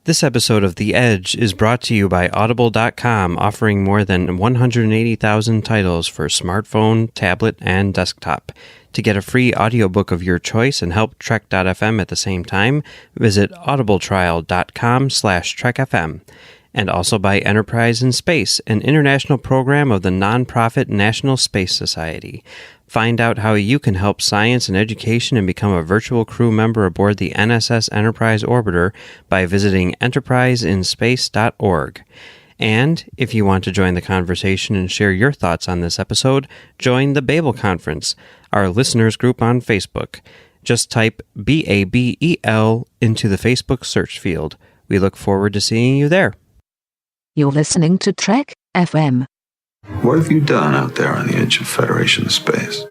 This episode of The Edge is brought to you by Audible.com, offering more than 180,000 titles for smartphone, tablet, and desktop. To get a free audiobook of your choice and help Trek.fm at the same time, visit audibletrial.com/trekfm. And also by Enterprise in Space, an international program of the nonprofit National Space Society. Find out how you can help science and education and become a virtual crew member aboard the NSS Enterprise Orbiter by visiting enterpriseinspace.org. And if you want to join the conversation and share your thoughts on this episode, join the Babel Conference, our listeners group on Facebook. Just type BABEL into the Facebook search field. We look forward to seeing you there. You're listening to Trek FM. What have you done out there on the edge of Federation space?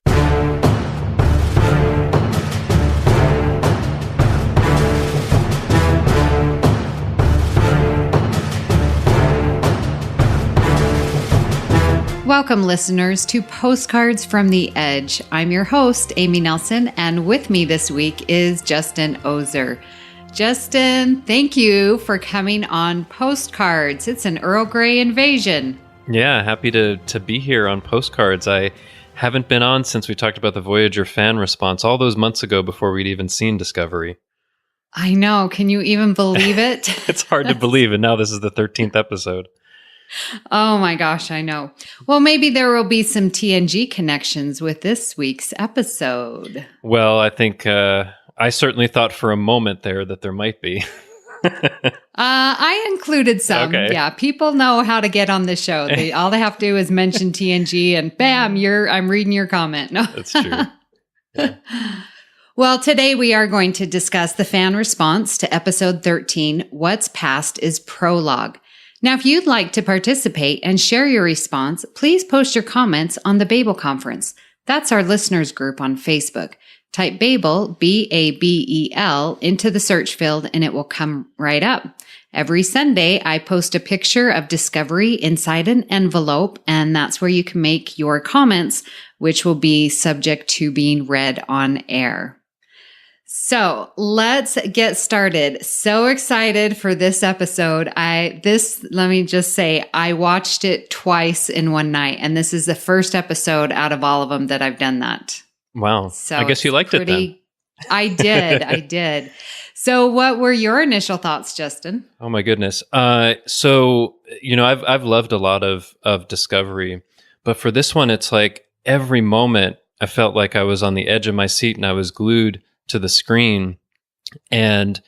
Welcome, listeners, to Postcards from the Edge. I'm your host, Amy Nelson, and with me this week is Justin Oser. Justin, thank you for coming on Postcards. It's an Earl Grey invasion. Yeah, happy to be here on Postcards. I haven't been on since we talked about the Voyager fan response all those months ago before we'd even seen Discovery. I know. Can you even believe it? It's hard to believe, and now this is the 13th episode. Oh my gosh, I know. Well, maybe there will be some TNG connections with this week's episode. Well, I think I certainly thought for a moment there that there might be. I included some. Okay. Yeah, people know how to get on the show. All they have to do is mention TNG, and bam, I'm reading your comment. No, that's true. Yeah. Well, today we are going to discuss the fan response to episode 13, What's Past Is Prologue. Now, if you'd like to participate and share your response, please post your comments on the Babel Conference. That's our listeners group on Facebook. Type Babel, B-A-B-E-L, into the search field and it will come right up. Every Sunday, I post a picture of Discovery inside an envelope, and that's where you can make your comments, which will be subject to being read on air. So let's get started. So excited for this episode. Let me just say, I watched it twice in one night, and this is the first episode out of all of them that I've done that. Wow. So I guess you liked it then. I did. So what were your initial thoughts, Justin? Oh my goodness. So, I've loved a lot of Discovery, but for this one, it's like every moment I felt like I was on the edge of my seat and I was glued to the screen, and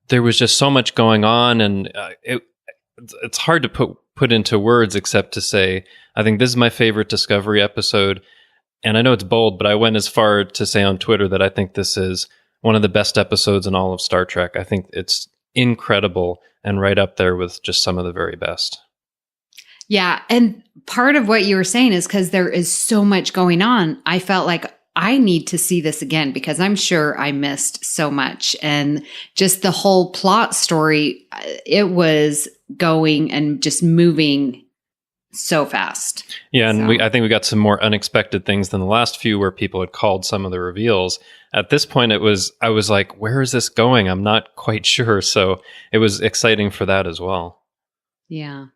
there was just so much going on, and it's hard to put into words except to say, I think this is my favorite Discovery episode. And I know it's bold, but I went as far to say on Twitter that I think this is one of the best episodes in all of Star Trek. I think it's incredible and right up there with just some of the very best. Yeah. And part of what you were saying is because there is so much going on, I felt like I need to see this again because I'm sure I missed so much. And just the whole plot story, it was going and just moving so fast. Yeah, and I think we got some more unexpected things than the last few where people had called some of the reveals. At this point, I was like, where is this going? I'm not quite sure. So it was exciting for that as well. Yeah.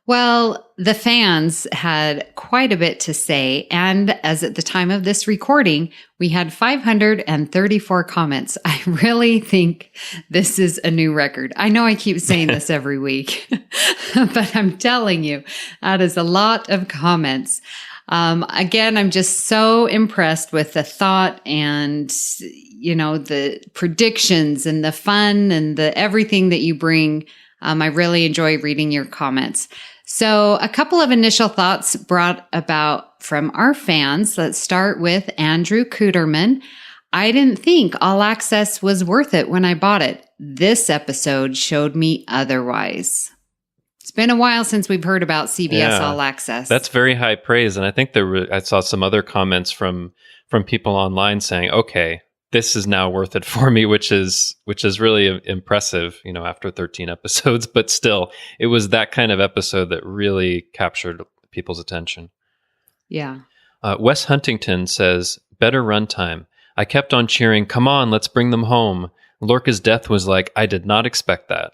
Well, the fans had quite a bit to say. And as at the time of this recording, we had 534 comments. I really think this is a new record. I know I keep saying this every week, but I'm telling you, that is a lot of comments. Again, I'm just so impressed with the thought and, the predictions and the fun and the everything that you bring. I really enjoy reading your comments. So a couple of initial thoughts brought about from our fans. Let's start with Andrew Cooterman. I didn't think All Access was worth it when I bought it. This episode showed me otherwise. It's been a while since we've heard about CBS All Access. That's very high praise. And I think I saw some other comments from people online saying, okay, this is now worth it for me, which is really impressive, after 13 episodes, but still it was that kind of episode that really captured people's attention. Yeah. Wes Huntington says, better runtime. I kept on cheering, come on, let's bring them home. Lorca's death was like, I did not expect that.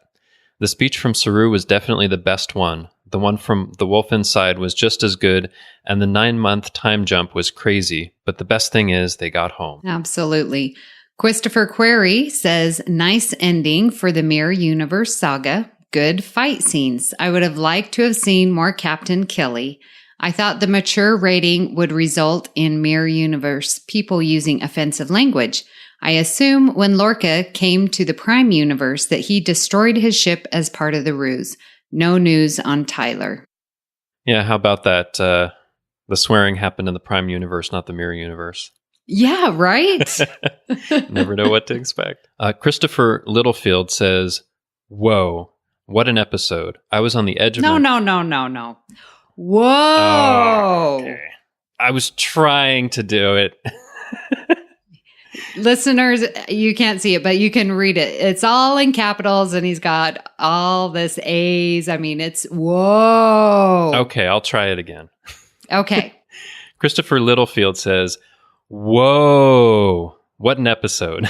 The speech from Saru was definitely the best one. The one from the wolf inside was just as good, and the 9-month time jump was crazy. But the best thing is they got home. Absolutely. Christopher Query says, nice ending for the Mirror Universe saga. Good fight scenes. I would have liked to have seen more Captain Kelly. I thought the mature rating would result in Mirror Universe people using offensive language. I assume when Lorca came to the Prime Universe that he destroyed his ship as part of the ruse. No news on Tyler. Yeah, how about that? The swearing happened in the Prime Universe, not the Mirror Universe. Yeah, right? Never know what to expect. Christopher Littlefield says, whoa, what an episode. I was on the edge of No. Whoa. Oh, okay. I was trying to do it. Listeners, you can't see it, but you can read it. It's all in capitals and he's got all this A's. I mean, it's whoa. Okay, I'll try it again. Okay. Christopher Littlefield says, whoa, what an episode.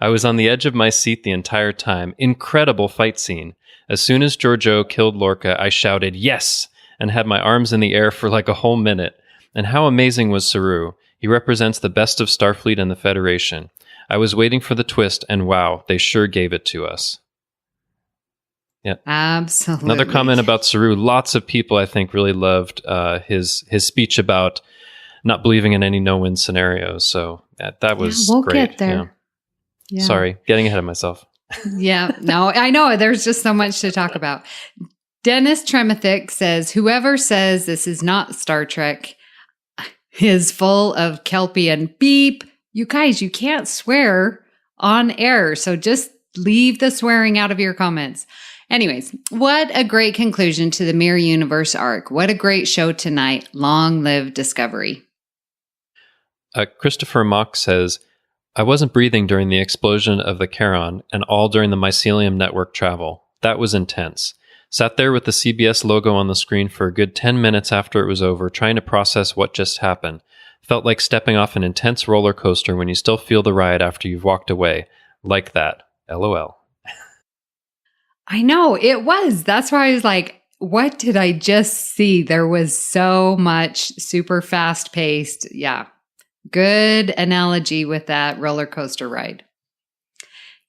I was on the edge of my seat the entire time. Incredible fight scene. As soon as Giorgio killed Lorca, I shouted, yes, and had my arms in the air for like a whole minute. And how amazing was Saru? He represents the best of Starfleet and the Federation. I was waiting for the twist, and wow, they sure gave it to us. Yeah, absolutely. Another comment about Saru. Lots of people, I think, really loved his speech about not believing in any no-win scenarios. So that was we'll great. Get there. Yeah. Sorry, getting ahead of myself. Yeah, no, I know. There's just so much to talk about. Dennis Tremethick says, whoever says this is not Star Trek is full of Kelpian beep. You guys, you can't swear on air. So just leave the swearing out of your comments. Anyways, what a great conclusion to the Mirror Universe arc. What a great show tonight. Long live Discovery. Christopher Mock says, I wasn't breathing during the explosion of the Charon and all during the mycelium network travel. That was intense. Sat there with the CBS logo on the screen for a good 10 minutes after it was over, trying to process what just happened. Felt like stepping off an intense roller coaster when you still feel the ride after you've walked away. Like that. LOL. I know, it was. That's why I was like, what did I just see? There was so much super fast paced. Yeah. Good analogy with that roller coaster ride.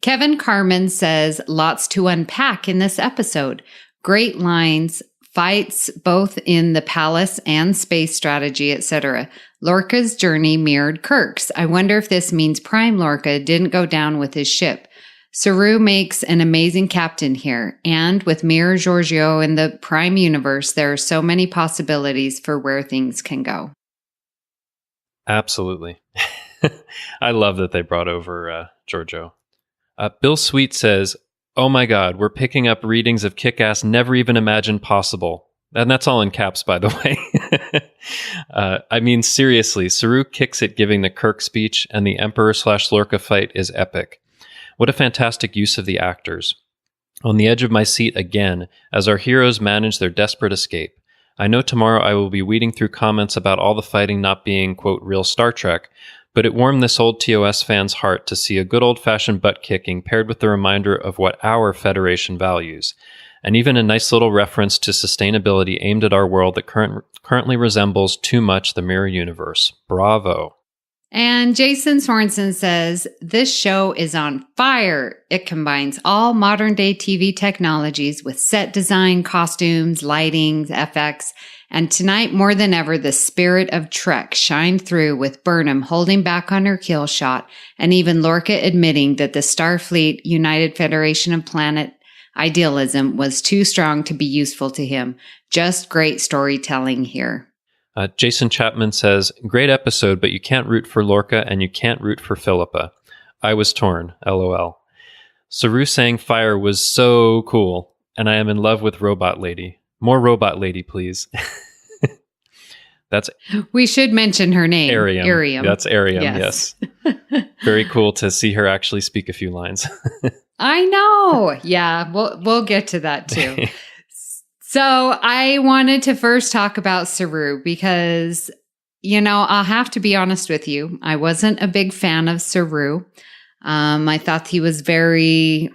Kevin Carmen says, lots to unpack in this episode. Great lines, fights both in the palace and space strategy, etc. Lorca's journey mirrored Kirk's. I wonder if this means Prime Lorca didn't go down with his ship. Saru makes an amazing captain here, and with Mirror Giorgio in the Prime Universe, there are so many possibilities for where things can go. Absolutely. I love that they brought over Giorgio. Bill Sweet says, oh my God, we're picking up readings of Kick-Ass never even imagined possible. And that's all in caps, by the way. I mean, seriously, Saru kicks it giving the Kirk speech, and the Emperor/Lorca fight is epic. What a fantastic use of the actors. On the edge of my seat again, as our heroes manage their desperate escape. I know tomorrow I will be weeding through comments about all the fighting not being, quote, real Star Trek, but it warmed this old TOS fan's heart to see a good old-fashioned butt-kicking paired with the reminder of what our Federation values, and even a nice little reference to sustainability aimed at our world that currently resembles too much the Mirror Universe. Bravo. And Jason Sorensen says, this show is on fire. It combines all modern-day TV technologies with set design, costumes, lighting, FX, and tonight, more than ever, the spirit of Trek shined through with Burnham holding back on her kill shot and even Lorca admitting that the Starfleet United Federation of Planet idealism was too strong to be useful to him. Just great storytelling here. Jason Chapman says, great episode, but you can't root for Lorca and you can't root for Philippa. I was torn, LOL. Saru saying fire was so cool, and I am in love with Robot Lady. More Robot Lady, please. We should mention her name. Ariam. That's Ariam, yes. Very cool to see her actually speak a few lines. I know. Yeah, we'll get to that too. So I wanted to first talk about Saru because, I'll have to be honest with you. I wasn't a big fan of Saru. I thought he was very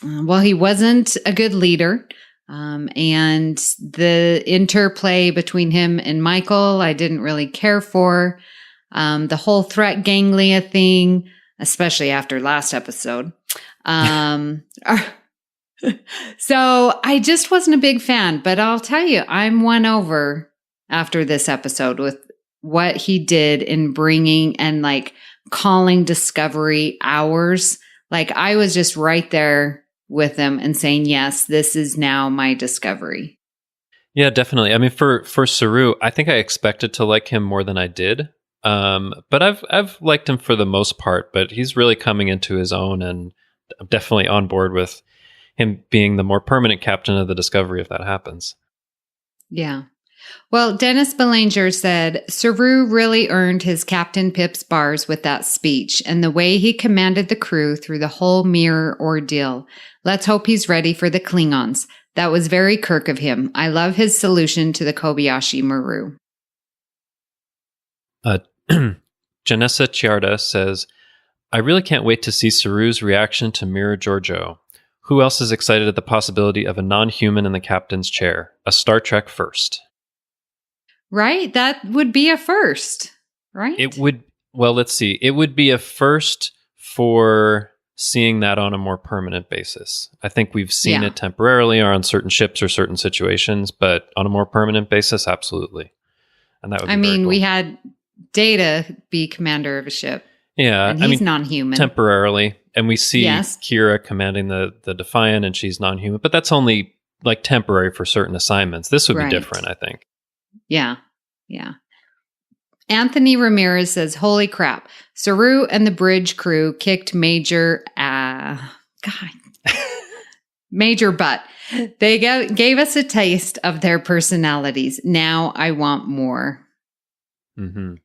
well, he wasn't a good leader. And the interplay between him and Michael, I didn't really care for. The whole threat ganglia thing, especially after last episode. So I just wasn't a big fan, but I'll tell you, I'm won over after this episode with what he did in bringing and like calling Discovery ours. Like I was just right there with him and saying, yes, this is now my Discovery. Yeah, definitely. I mean, for Saru, I think I expected to like him more than I did. But I've liked him for the most part, but he's really coming into his own, and I'm definitely on board with him being the more permanent captain of the Discovery if that happens. Yeah. Well, Dennis Belanger said, Saru really earned his Captain Pip's bars with that speech and the way he commanded the crew through the whole mirror ordeal. Let's hope he's ready for the Klingons. That was very Kirk of him. I love his solution to the Kobayashi Maru. Janessa Chiarda says, I really can't wait to see Saru's reaction to Mira Giorgio. Who else is excited at the possibility of a non-human in the captain's chair? A Star Trek first. Right? That would be a first, right? It would, well, let's see. It would be a first for seeing that on a more permanent basis. I think we've seen it temporarily or on certain ships or certain situations, but on a more permanent basis, absolutely. And that would be very cool. We had Data be commander of a ship. Yeah. And he's non-human. Temporarily. And we see Kira commanding the Defiant, and she's non-human, but that's only like temporary for certain assignments. This would be different, I think. Yeah. Yeah. Anthony Ramirez says, holy crap. Saru and the bridge crew kicked major butt. They gave us a taste of their personalities. Now I want more. Mm-hmm.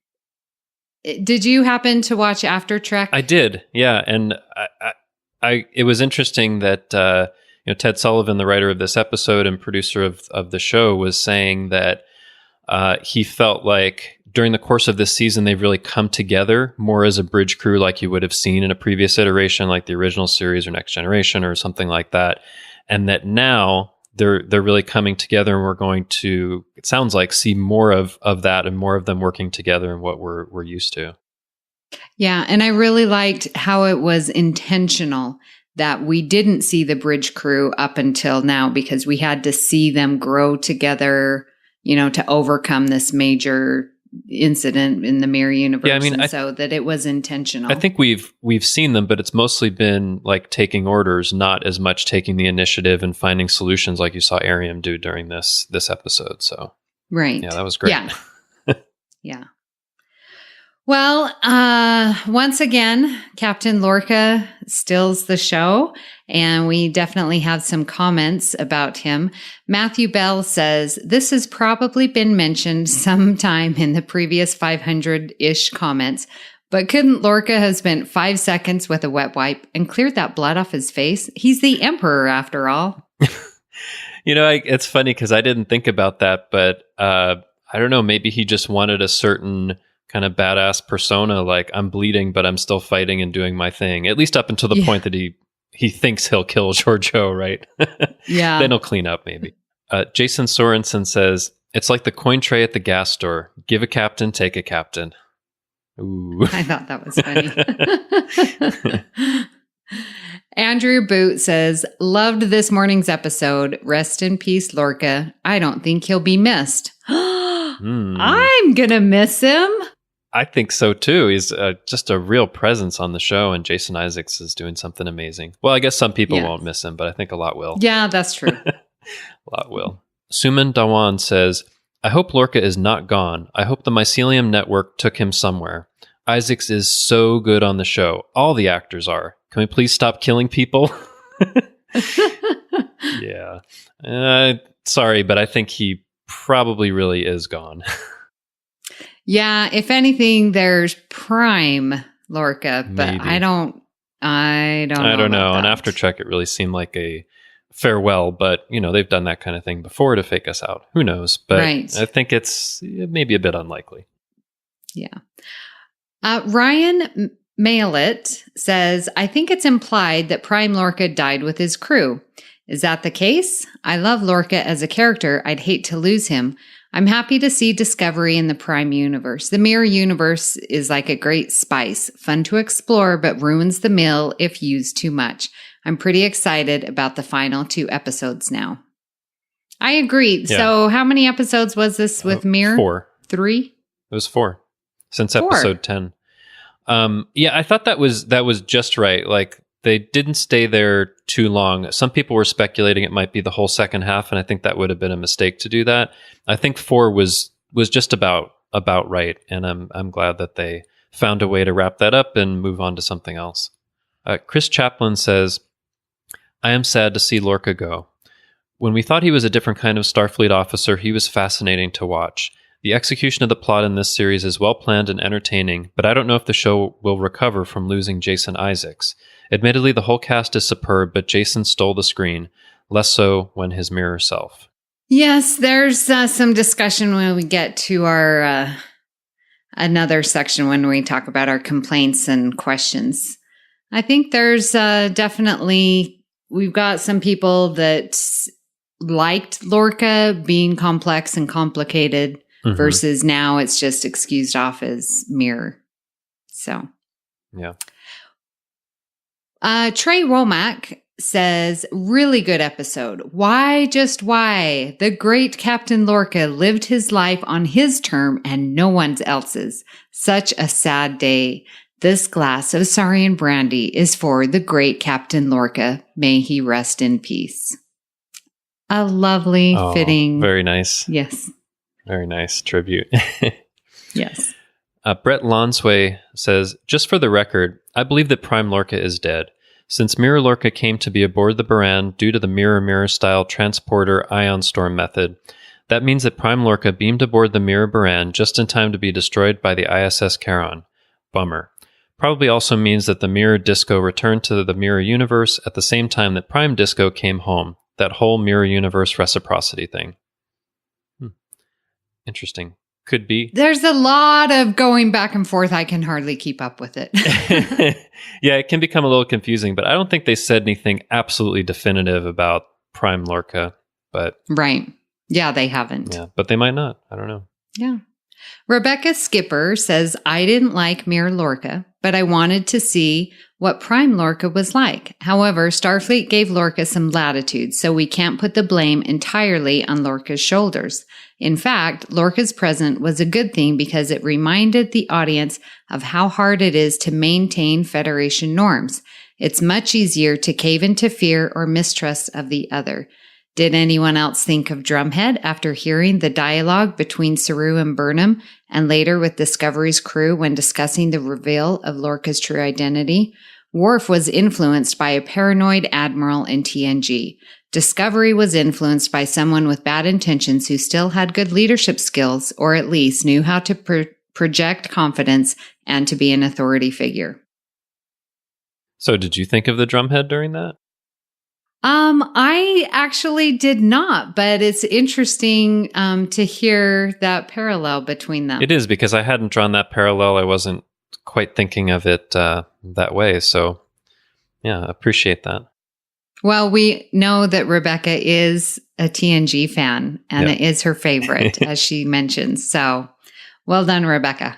Did you happen to watch After Trek? I did, yeah. And I it was interesting that Ted Sullivan, the writer of this episode and producer of the show, was saying that he felt like during the course of this season, they've really come together more as a bridge crew like you would have seen in a previous iteration, like the original series or Next Generation or something like that. And that now they're really coming together, and we're going to, it sounds like, see more of that and more of them working together and what we're used to. Yeah, and I really liked how it was intentional that we didn't see the bridge crew up until now, because we had to see them grow together, to overcome this major incident in the mirror universe. Yeah, I mean, so that it was intentional. I think we've seen them, but it's mostly been like taking orders, not as much taking the initiative and finding solutions like you saw Ariam do during this episode. So right. Yeah, that was great. Yeah. Yeah. Well, once again, Captain Lorca steals the show, and we definitely have some comments about him. Matthew Bell says, this has probably been mentioned sometime in the previous 500-ish comments, but couldn't Lorca have spent 5 seconds with a wet wipe and cleared that blood off his face? He's the Emperor, after all. It's funny because I didn't think about that, but I don't know, maybe he just wanted a certain kind of badass persona, like I'm bleeding, but I'm still fighting and doing my thing, at least up until the point that he thinks he'll kill Giorgio, right? Yeah. Then he'll clean up, maybe. Jason Sorensen says, it's like the coin tray at the gas store. Give a captain, take a captain. Ooh. I thought that was funny. Andrew Boot says, loved this morning's episode. Rest in peace, Lorca. I don't think he'll be missed. I'm going to miss him. I think so too. He's just a real presence on the show, and Jason Isaacs is doing something amazing. Well, I guess some people won't miss him, but I think a lot will. Yeah, that's true. A lot will. Suman Dawan says, I hope Lorca is not gone. I hope the Mycelium Network took him somewhere. Isaacs is so good on the show. All the actors are. Can we please stop killing people? Yeah. Sorry, but I think he probably really is gone. Yeah, if anything, there's prime Lorca, but Maybe. I don't know. On After Trek, it really seemed like a farewell, but they've done that kind of thing before to fake us out. Who knows? But right. I think it's maybe a bit unlikely. Yeah. Ryan Mail It says, I think it's implied that Prime Lorca died with his crew. Is that the case? I love Lorca as a character. I'd hate to lose him. I'm happy to see Discovery in the Prime universe. The Mirror universe is like a great spice, fun to explore, but ruins the meal if used too much. I'm pretty excited about the final 2 episodes now. I agree. Yeah. So how many episodes was this with Mirror? 4. 3? It was 4 since 4. episode 10. Yeah, I thought that was just right. Like, they didn't stay there too long. Some people were speculating it might be the whole second half, and I think that would have been a mistake to do that. I think 4 was just about right, and I'm glad that they found a way to wrap that up and move on to something else. Chris Chaplin says, I am sad to see Lorca go. When we thought he was a different kind of Starfleet officer, he was fascinating to watch. The execution of the plot in this series is well planned and entertaining, but I don't know if the show will recover from losing Jason Isaacs. Admittedly, the whole cast is superb, but Jason stole the screen, less so when his mirror self. Yes, there's some discussion when we get to our another section when we talk about our complaints and questions. I think there's definitely, we've got some people that liked Lorca being complex and complicated versus now it's just excused off as mirror. So, yeah. Trey Womack says, really good episode. Why, just why? The great Captain Lorca lived his life on his term and no one else's. Such a sad day. This glass of Saurian brandy is for the great Captain Lorca. May he rest in peace. A lovely, fitting. Very nice. Yes. Very nice tribute. Yes. Brett Lonsway says, just for the record, I believe that Prime Lorca is dead. Since Mirror Lorca came to be aboard the Baran due to the mirror-mirror style transporter ion storm method, that means that Prime Lorca beamed aboard the Mirror Baran just in time to be destroyed by the ISS Charon. Bummer. Probably also means that the Mirror Disco returned to the Mirror Universe at the same time that Prime Disco came home. That whole Mirror Universe reciprocity thing. Interesting. Could be. There's a lot of going back and forth. I can hardly keep up with it. Yeah, it can become a little confusing, but I don't think they said anything absolutely definitive about Prime Lorca. But right. Yeah, they haven't. Yeah, but they might not. I don't know. Yeah. Rebecca Skipper says, I didn't like Mirror Lorca, but I wanted to see what Prime Lorca was like. However, Starfleet gave Lorca some latitude, so we can't put the blame entirely on Lorca's shoulders. In fact, Lorca's presence was a good thing because it reminded the audience of how hard it is to maintain Federation norms. It's much easier to cave into fear or mistrust of the other. Did anyone else think of Drumhead after hearing the dialogue between Saru and Burnham, and later with Discovery's crew when discussing the reveal of Lorca's true identity? Worf was influenced by a paranoid admiral in TNG. Discovery was influenced by someone with bad intentions who still had good leadership skills, or at least knew how to project confidence and to be an authority figure. So did you think of the Drumhead during that? I actually did not, but it's interesting to hear that parallel between them. It is, because I hadn't drawn that parallel. I wasn't quite thinking of it that way. So, yeah, appreciate that. Well, we know that Rebecca is a TNG fan, and it is her favorite, as she mentions. So, well done, Rebecca.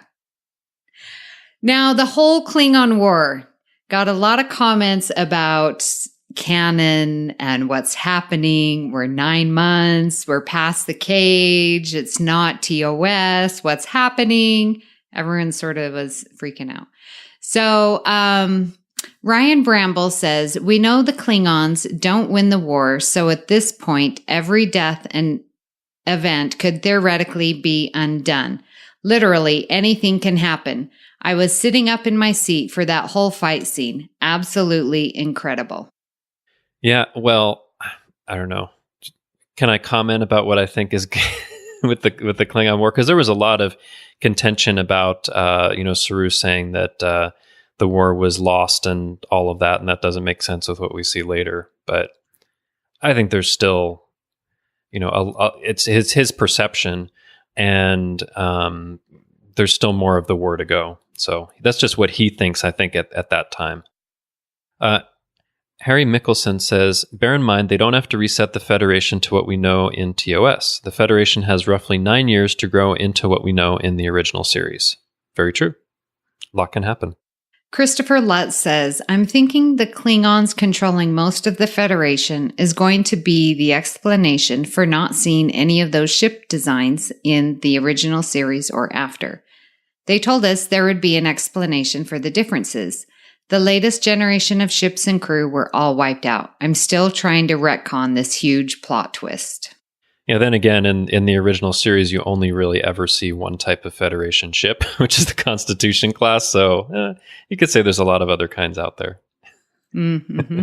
Now, the whole Klingon War got a lot of comments about canon and what's happening. We're 9 months. We're past the cage. It's not TOS. What's happening? Everyone sort of was freaking out. So, Ryan Bramble says, we know the Klingons don't win the war. So at this point, every death and event could theoretically be undone. Literally anything can happen. I was sitting up in my seat for that whole fight scene. Absolutely incredible. Yeah, well, I don't know. Can I comment about what I think is with the Klingon War? Because there was a lot of contention about Saru saying that the war was lost and all of that, and that doesn't make sense with what we see later. But I think there's still, it's his perception, and there's still more of the war to go. So that's just what he thinks, I think, at that time. Harry Mickelson says, bear in mind, they don't have to reset the Federation to what we know in TOS. The Federation has roughly 9 years to grow into what we know in the original series. Very true. A lot can happen. Christopher Lutz says, I'm thinking the Klingons controlling most of the Federation is going to be the explanation for not seeing any of those ship designs in the original series or after. They told us there would be an explanation for the differences. The latest generation of ships and crew were all wiped out. I'm still trying to retcon this huge plot twist. Yeah, then again, in the original series, you only really ever see one type of Federation ship, which is the Constitution class. So you could say there's a lot of other kinds out there. Mm-hmm.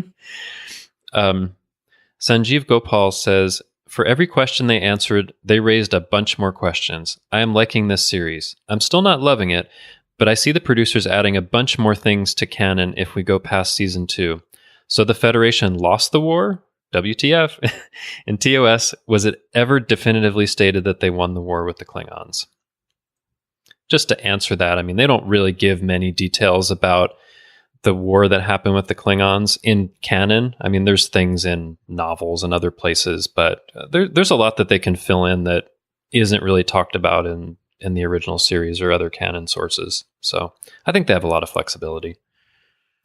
Sanjeev Gopal says, for every question they answered, they raised a bunch more questions. I am liking this series. I'm still not loving it, but I see the producers adding a bunch more things to canon if we go past season 2. So the Federation lost the war? WTF? In TOS, was it ever definitively stated that they won the war with the Klingons? Just to answer that, I mean, they don't really give many details about the war that happened with the Klingons in canon. I mean, there's things in novels and other places, but there's a lot that they can fill in that isn't really talked about in the original series or other canon sources. So I think they have a lot of flexibility.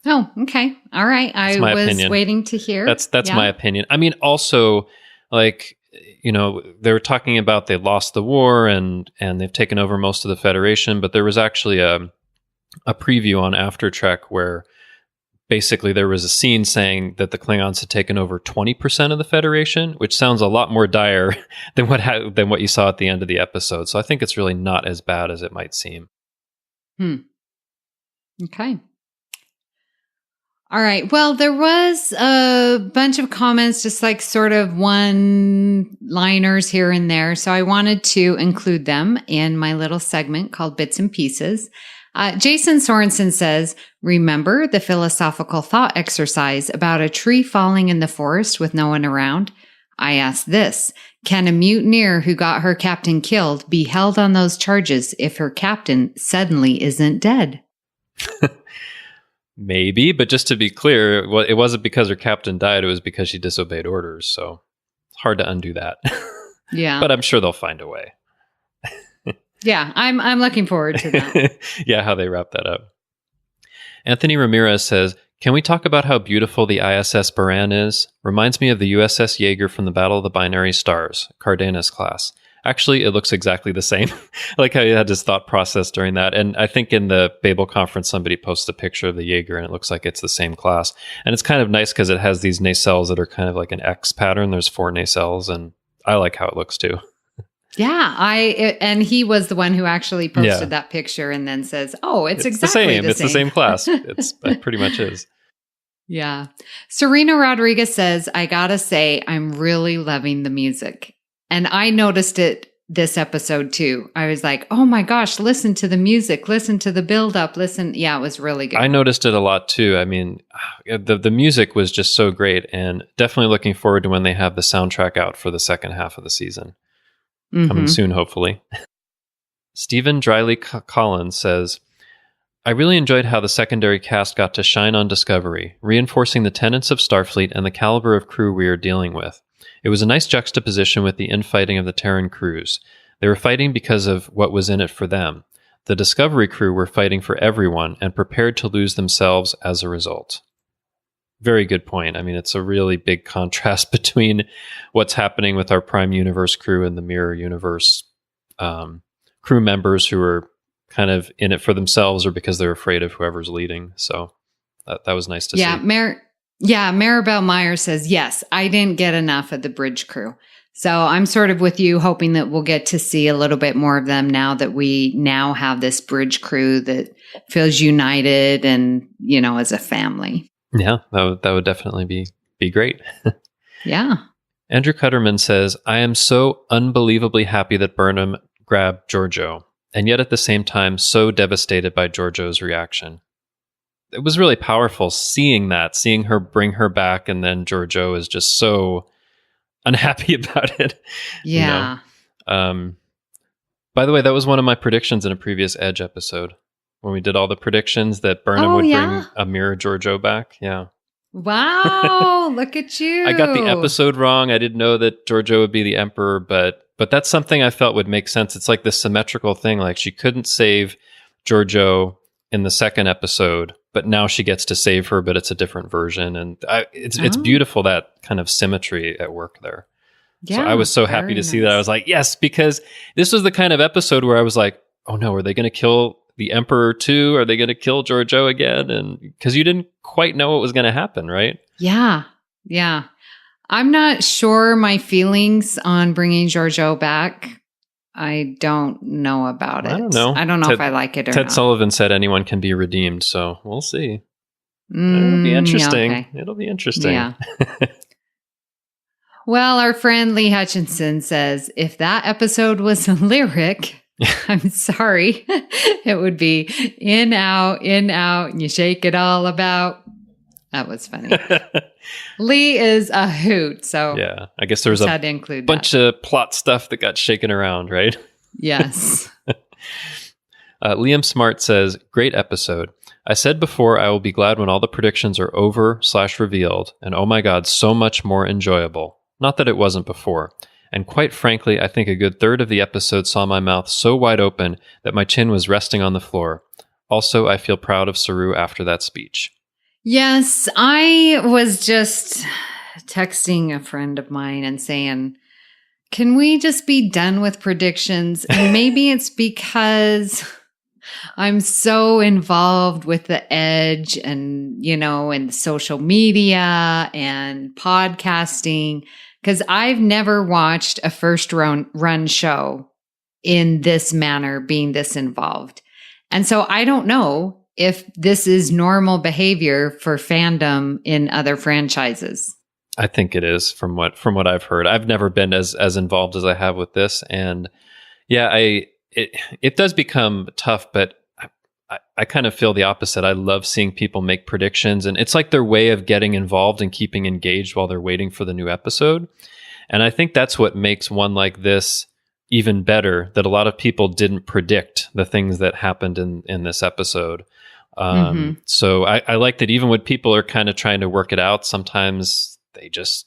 Oh, okay. All right. I was opinion. waiting to hear. That's my opinion. I mean, also, like, you know, they were talking about they lost the war and they've taken over most of the Federation, but there was actually a preview on After Trek where basically there was a scene saying that the Klingons had taken over 20% of the Federation, which sounds a lot more dire than what you saw at the end of the episode. So I think it's really not as bad as it might seem. Okay. All right. Well, there was a bunch of comments, just like sort of one-liners here and there. So I wanted to include them in my little segment called Bits and Pieces. Jason Sorensen says, remember the philosophical thought exercise about a tree falling in the forest with no one around? I ask this, can a mutineer who got her captain killed be held on those charges if her captain suddenly isn't dead? Maybe, but just to be clear, it wasn't because her captain died, it was because she disobeyed orders, so it's hard to undo that. Yeah. But I'm sure they'll find a way. Yeah, I'm looking forward to that. Yeah, how they wrap that up. Anthony Ramirez says, can we talk about how beautiful the ISS Baran is? Reminds me of the USS Jaeger from the Battle of the Binary Stars, Cardenas class. Actually, it looks exactly the same. I like how he had his thought process during that. And I think in the Babel conference, somebody posted a picture of the Jaeger and it looks like it's the same class. And it's kind of nice because it has these nacelles that are kind of like an X pattern. There's 4 nacelles and I like how it looks too. Yeah, and he was the one who actually posted that picture and then says, "Oh, it's exactly the same. It's the same class. It pretty much is." Yeah. Serena Rodriguez says, "I gotta say, I'm really loving the music, and I noticed it this episode too. I was like, oh my gosh, listen to the music, listen to the build up, listen." Yeah, it was really good. I noticed it a lot too. I mean, the music was just so great, and definitely looking forward to when they have the soundtrack out for the second half of the season. Coming soon, hopefully. Stephen Dryly Collins says, I really enjoyed how the secondary cast got to shine on Discovery, reinforcing the tenets of Starfleet and the caliber of crew we are dealing with. It was a nice juxtaposition with the infighting of the Terran crews. They were fighting because of what was in it for them. The Discovery crew were fighting for everyone and prepared to lose themselves as a result. Very good point. I mean, it's a really big contrast between what's happening with our Prime Universe crew and the Mirror Universe crew members who are kind of in it for themselves or because they're afraid of whoever's leading. So that was nice to see. Maribel Meyer says, yes, I didn't get enough of the bridge crew. So I'm sort of with you, hoping that we'll get to see a little bit more of them now that we now have this bridge crew that feels united and, you know, as a family. Yeah, that would definitely be great. Yeah. Andrew Cutterman says, I am so unbelievably happy that Burnham grabbed Giorgio, and yet at the same time so devastated by Giorgio's reaction. It was really powerful seeing her bring her back, and then Giorgio is just so unhappy about it. Yeah. You know? By the way, that was one of my predictions in a previous Edge episode. when we did all the predictions that Burnham would bring Amira Georgiou back. Yeah. Wow, look at you. I got the episode wrong. I didn't know that Georgiou would be the Emperor, but that's something I felt would make sense. It's like this symmetrical thing. Like she couldn't save Georgiou in the second episode, but now she gets to save her, but it's a different version. And it's beautiful, that kind of symmetry at work there. Yeah, so I was so happy to see that. I was like, yes, because this was the kind of episode where I was like, oh no, are they going to kill the Emperor too? Are they going to kill Georgiou again? And because you didn't quite know what was going to happen, right? Yeah. Yeah. I'm not sure my feelings on bringing Georgiou back. I don't know about it. I don't know. I don't know if I like it or not. Ted Sullivan said anyone can be redeemed, so we'll see. It'll be interesting. Yeah, okay. It'll be interesting. Yeah. Well, our friend Lee Hutchinson says, if that episode was a lyric, I'm sorry, it would be in, out, and you shake it all about. That was funny. Lee is a hoot, so yeah, I guess there was a bunch of plot stuff that got shaken around, right? Yes. Liam Smart says, great episode. I said before I will be glad when all the predictions are over/revealed, and oh my god, so much more enjoyable. Not that it wasn't before. And quite frankly, I think a good third of the episode saw my mouth so wide open that my chin was resting on the floor. Also, I feel proud of Saru after that speech. Yes, I was just texting a friend of mine and saying, can we just be done with predictions? And maybe it's because I'm so involved with the edge and, and social media and podcasting, because I've never watched a first run show in this manner, being this involved. And so I don't know if this is normal behavior for fandom in other franchises. I think it is from what I've heard. I've never been as involved as I have with this. And yeah, it does become tough, but I kind of feel the opposite. I love seeing people make predictions, and it's like their way of getting involved and keeping engaged while they're waiting for the new episode. And I think that's what makes one like this even better, that a lot of people didn't predict the things that happened in this episode. So I like that even when people are kind of trying to work it out, sometimes they just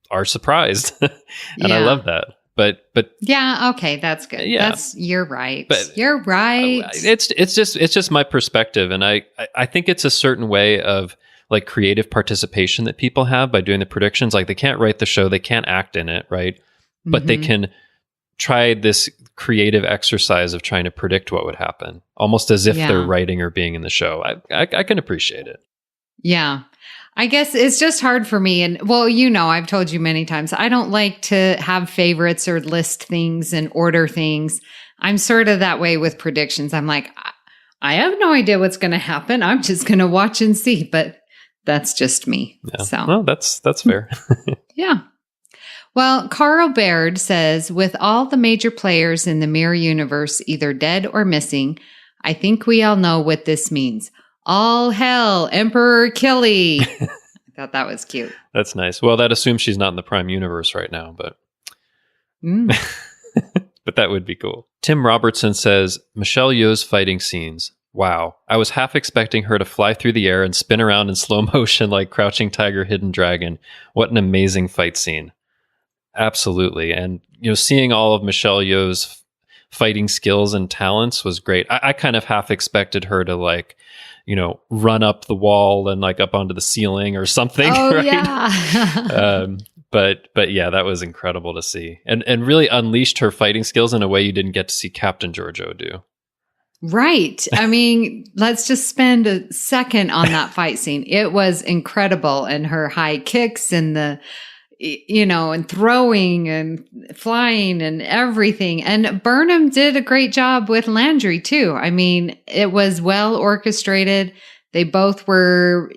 are surprised. And I love that. But yeah, okay, that's good. Yeah, you're right. You're right. It's just my perspective, and I think it's a certain way of like creative participation that people have by doing the predictions. Like they can't write the show, they can't act in it, right? But they can try this creative exercise of trying to predict what would happen, almost as if they're writing or being in the show. I can appreciate it. Yeah. I guess it's just hard for me. And well, I've told you many times, I don't like to have favorites or list things and order things. I'm sort of that way with predictions. I'm like, I have no idea what's going to happen. I'm just going to watch and see. But that's just me. Yeah. So well, that's fair. Yeah. Well, Carl Baird says, with all the major players in the Mirror Universe either dead or missing, I think we all know what this means. All hell, Emperor Killy. I thought that was cute. That's nice. Well, that assumes she's not in the Prime Universe right now, but but that would be cool. Tim Robertson says, Michelle Yeoh's fighting scenes. Wow. I was half expecting her to fly through the air and spin around in slow motion like Crouching Tiger, Hidden Dragon. What an amazing fight scene. Absolutely. And, seeing all of Michelle Yeoh's fighting skills and talents was great. I kind of half expected her to run up the wall and like up onto the ceiling or something. Oh, right? Yeah. But yeah, that was incredible to see, and really unleashed her fighting skills in a way you didn't get to see Captain Georgiou do. Right. I mean, let's just spend a second on that fight scene. It was incredible, and her high kicks and the, and throwing and flying and everything. And Burnham did a great job with Landry too. I mean, it was well orchestrated. They both were,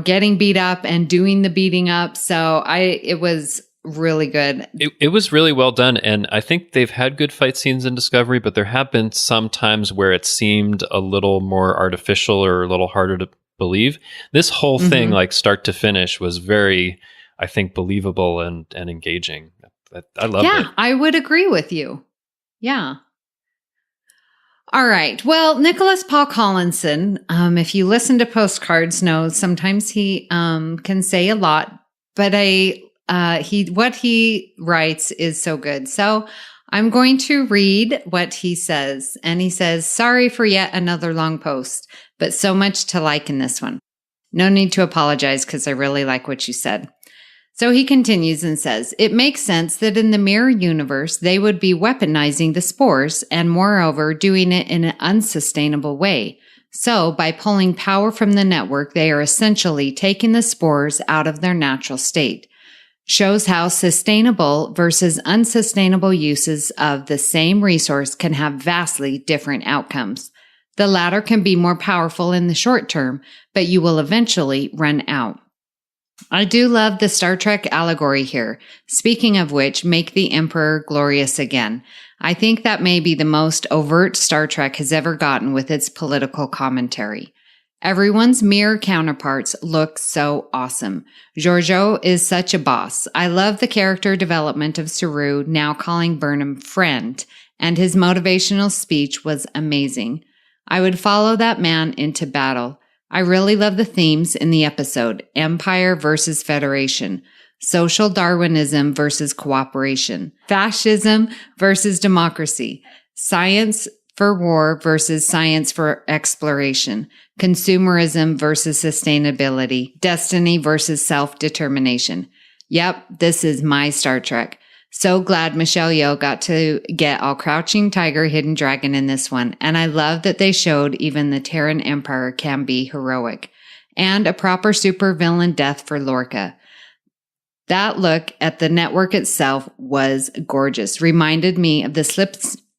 getting beat up and doing the beating up. So it was really good. It was really well done. And I think they've had good fight scenes in Discovery, but there have been some times where it seemed a little more artificial or a little harder to believe. This whole thing, like start to finish, was very, I think, believable and engaging. I loved it. Yeah, I would agree with you. Yeah. All right. Well, Nicholas Paul Collinson, if you listen to Postcards, know sometimes he can say a lot, but what he writes is so good. So I'm going to read what he says. And he says, "Sorry for yet another long post, but so much to like in this one. No need to apologize because I really like what you said." So he continues and says, "It makes sense that in the mirror universe, they would be weaponizing the spores and moreover doing it in an unsustainable way. So by pulling power from the network, they are essentially taking the spores out of their natural state. Shows how sustainable versus unsustainable uses of the same resource can have vastly different outcomes. The latter can be more powerful in the short term, but you will eventually run out. I do love the Star Trek allegory here. Speaking of which, make the Emperor glorious again. I think that may be the most overt Star Trek has ever gotten with its political commentary. Everyone's mirror counterparts look so awesome. Georgiou is such a boss. I love the character development of Saru, now calling Burnham friend, and his motivational speech was amazing. I would follow that man into battle. I really love the themes in the episode: Empire versus Federation, social Darwinism versus cooperation, fascism versus democracy, science for war versus science for exploration, consumerism versus sustainability, destiny versus self-determination. Yep, this is my Star Trek. So glad Michelle Yeoh got to get all Crouching Tiger, Hidden Dragon in this one. And I love that they showed even the Terran Empire can be heroic. And a proper supervillain death for Lorca. That look at the network itself was gorgeous. Reminded me of the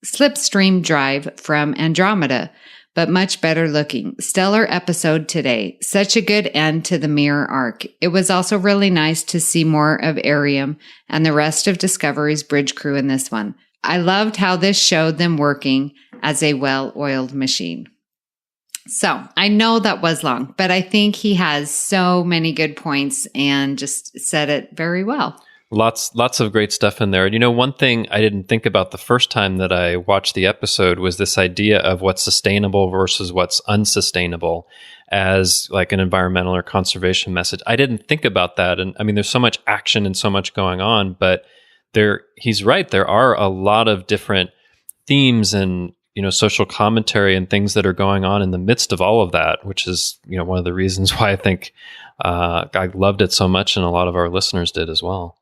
Slipstream Drive from Andromeda, but much better looking. Stellar episode today. Such a good end to the mirror arc. It was also really nice to see more of Arium and the rest of Discovery's bridge crew in this one. I loved how this showed them working as a well-oiled machine." So I know that was long, but I think he has so many good points and just said it very well. Lots of great stuff in there. And one thing I didn't think about the first time that I watched the episode was this idea of what's sustainable versus what's unsustainable as like an environmental or conservation message. I didn't think about that. And I mean, there's so much action and so much going on, but he's right. There are a lot of different themes and, social commentary and things that are going on in the midst of all of that, which is, one of the reasons why I think I loved it so much, and a lot of our listeners did as well.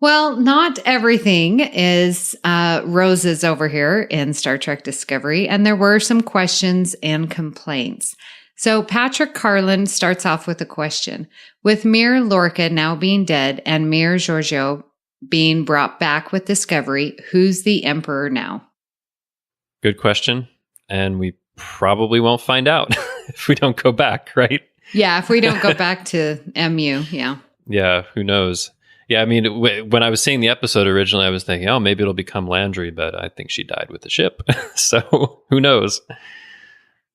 Well, not everything is roses over here in Star Trek Discovery, and there were some questions and complaints. So Patrick Carlin starts off with a question. With Mir Lorca now being dead and Mir Georgiou being brought back with Discovery, who's the Emperor now? Good question. And we probably won't find out if we don't go back, right? Yeah, if we don't go back to MU, yeah. Yeah, who knows? Yeah, I mean, when I was seeing the episode originally, I was thinking, oh, maybe it'll become Landry, but I think she died with the ship. So who knows?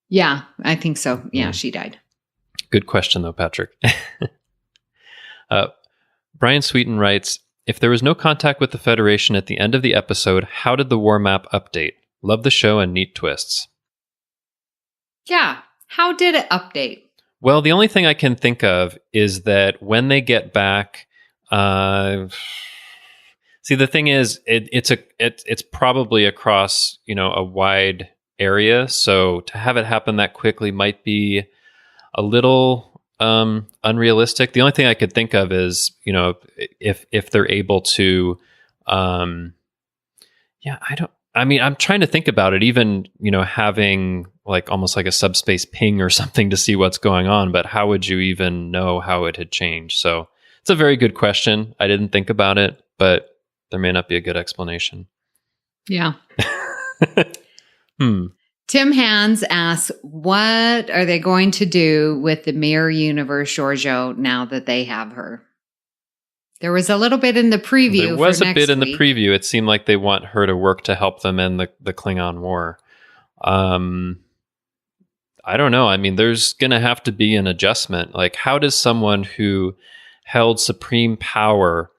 Yeah, I think so. Yeah, she died. Good question, though, Patrick. Brian Sweeten writes, "If there was no contact with the Federation at the end of the episode, how did the war map update? Love the show and neat twists." Yeah, how did it update? Well, the only thing I can think of is that when they get back... see, the thing is, it's probably across, a wide area. So to have it happen that quickly might be a little unrealistic. The only thing I could think of is, if they're able to, I'm trying to think about it, even, having like almost like a subspace ping or something to see what's going on, but how would you even know how it had changed? So it's a very good question. I didn't think about it, but there may not be a good explanation. Yeah. Tim Hands asks, what are they going to do with the Mirror Universe Georgiou now that they have her? There was a little bit in the preview. There was a bit in the preview. It seemed like they want her to work to help them end the Klingon War. I don't know. I mean, there's going to have to be an adjustment. Like, how does someone who held supreme power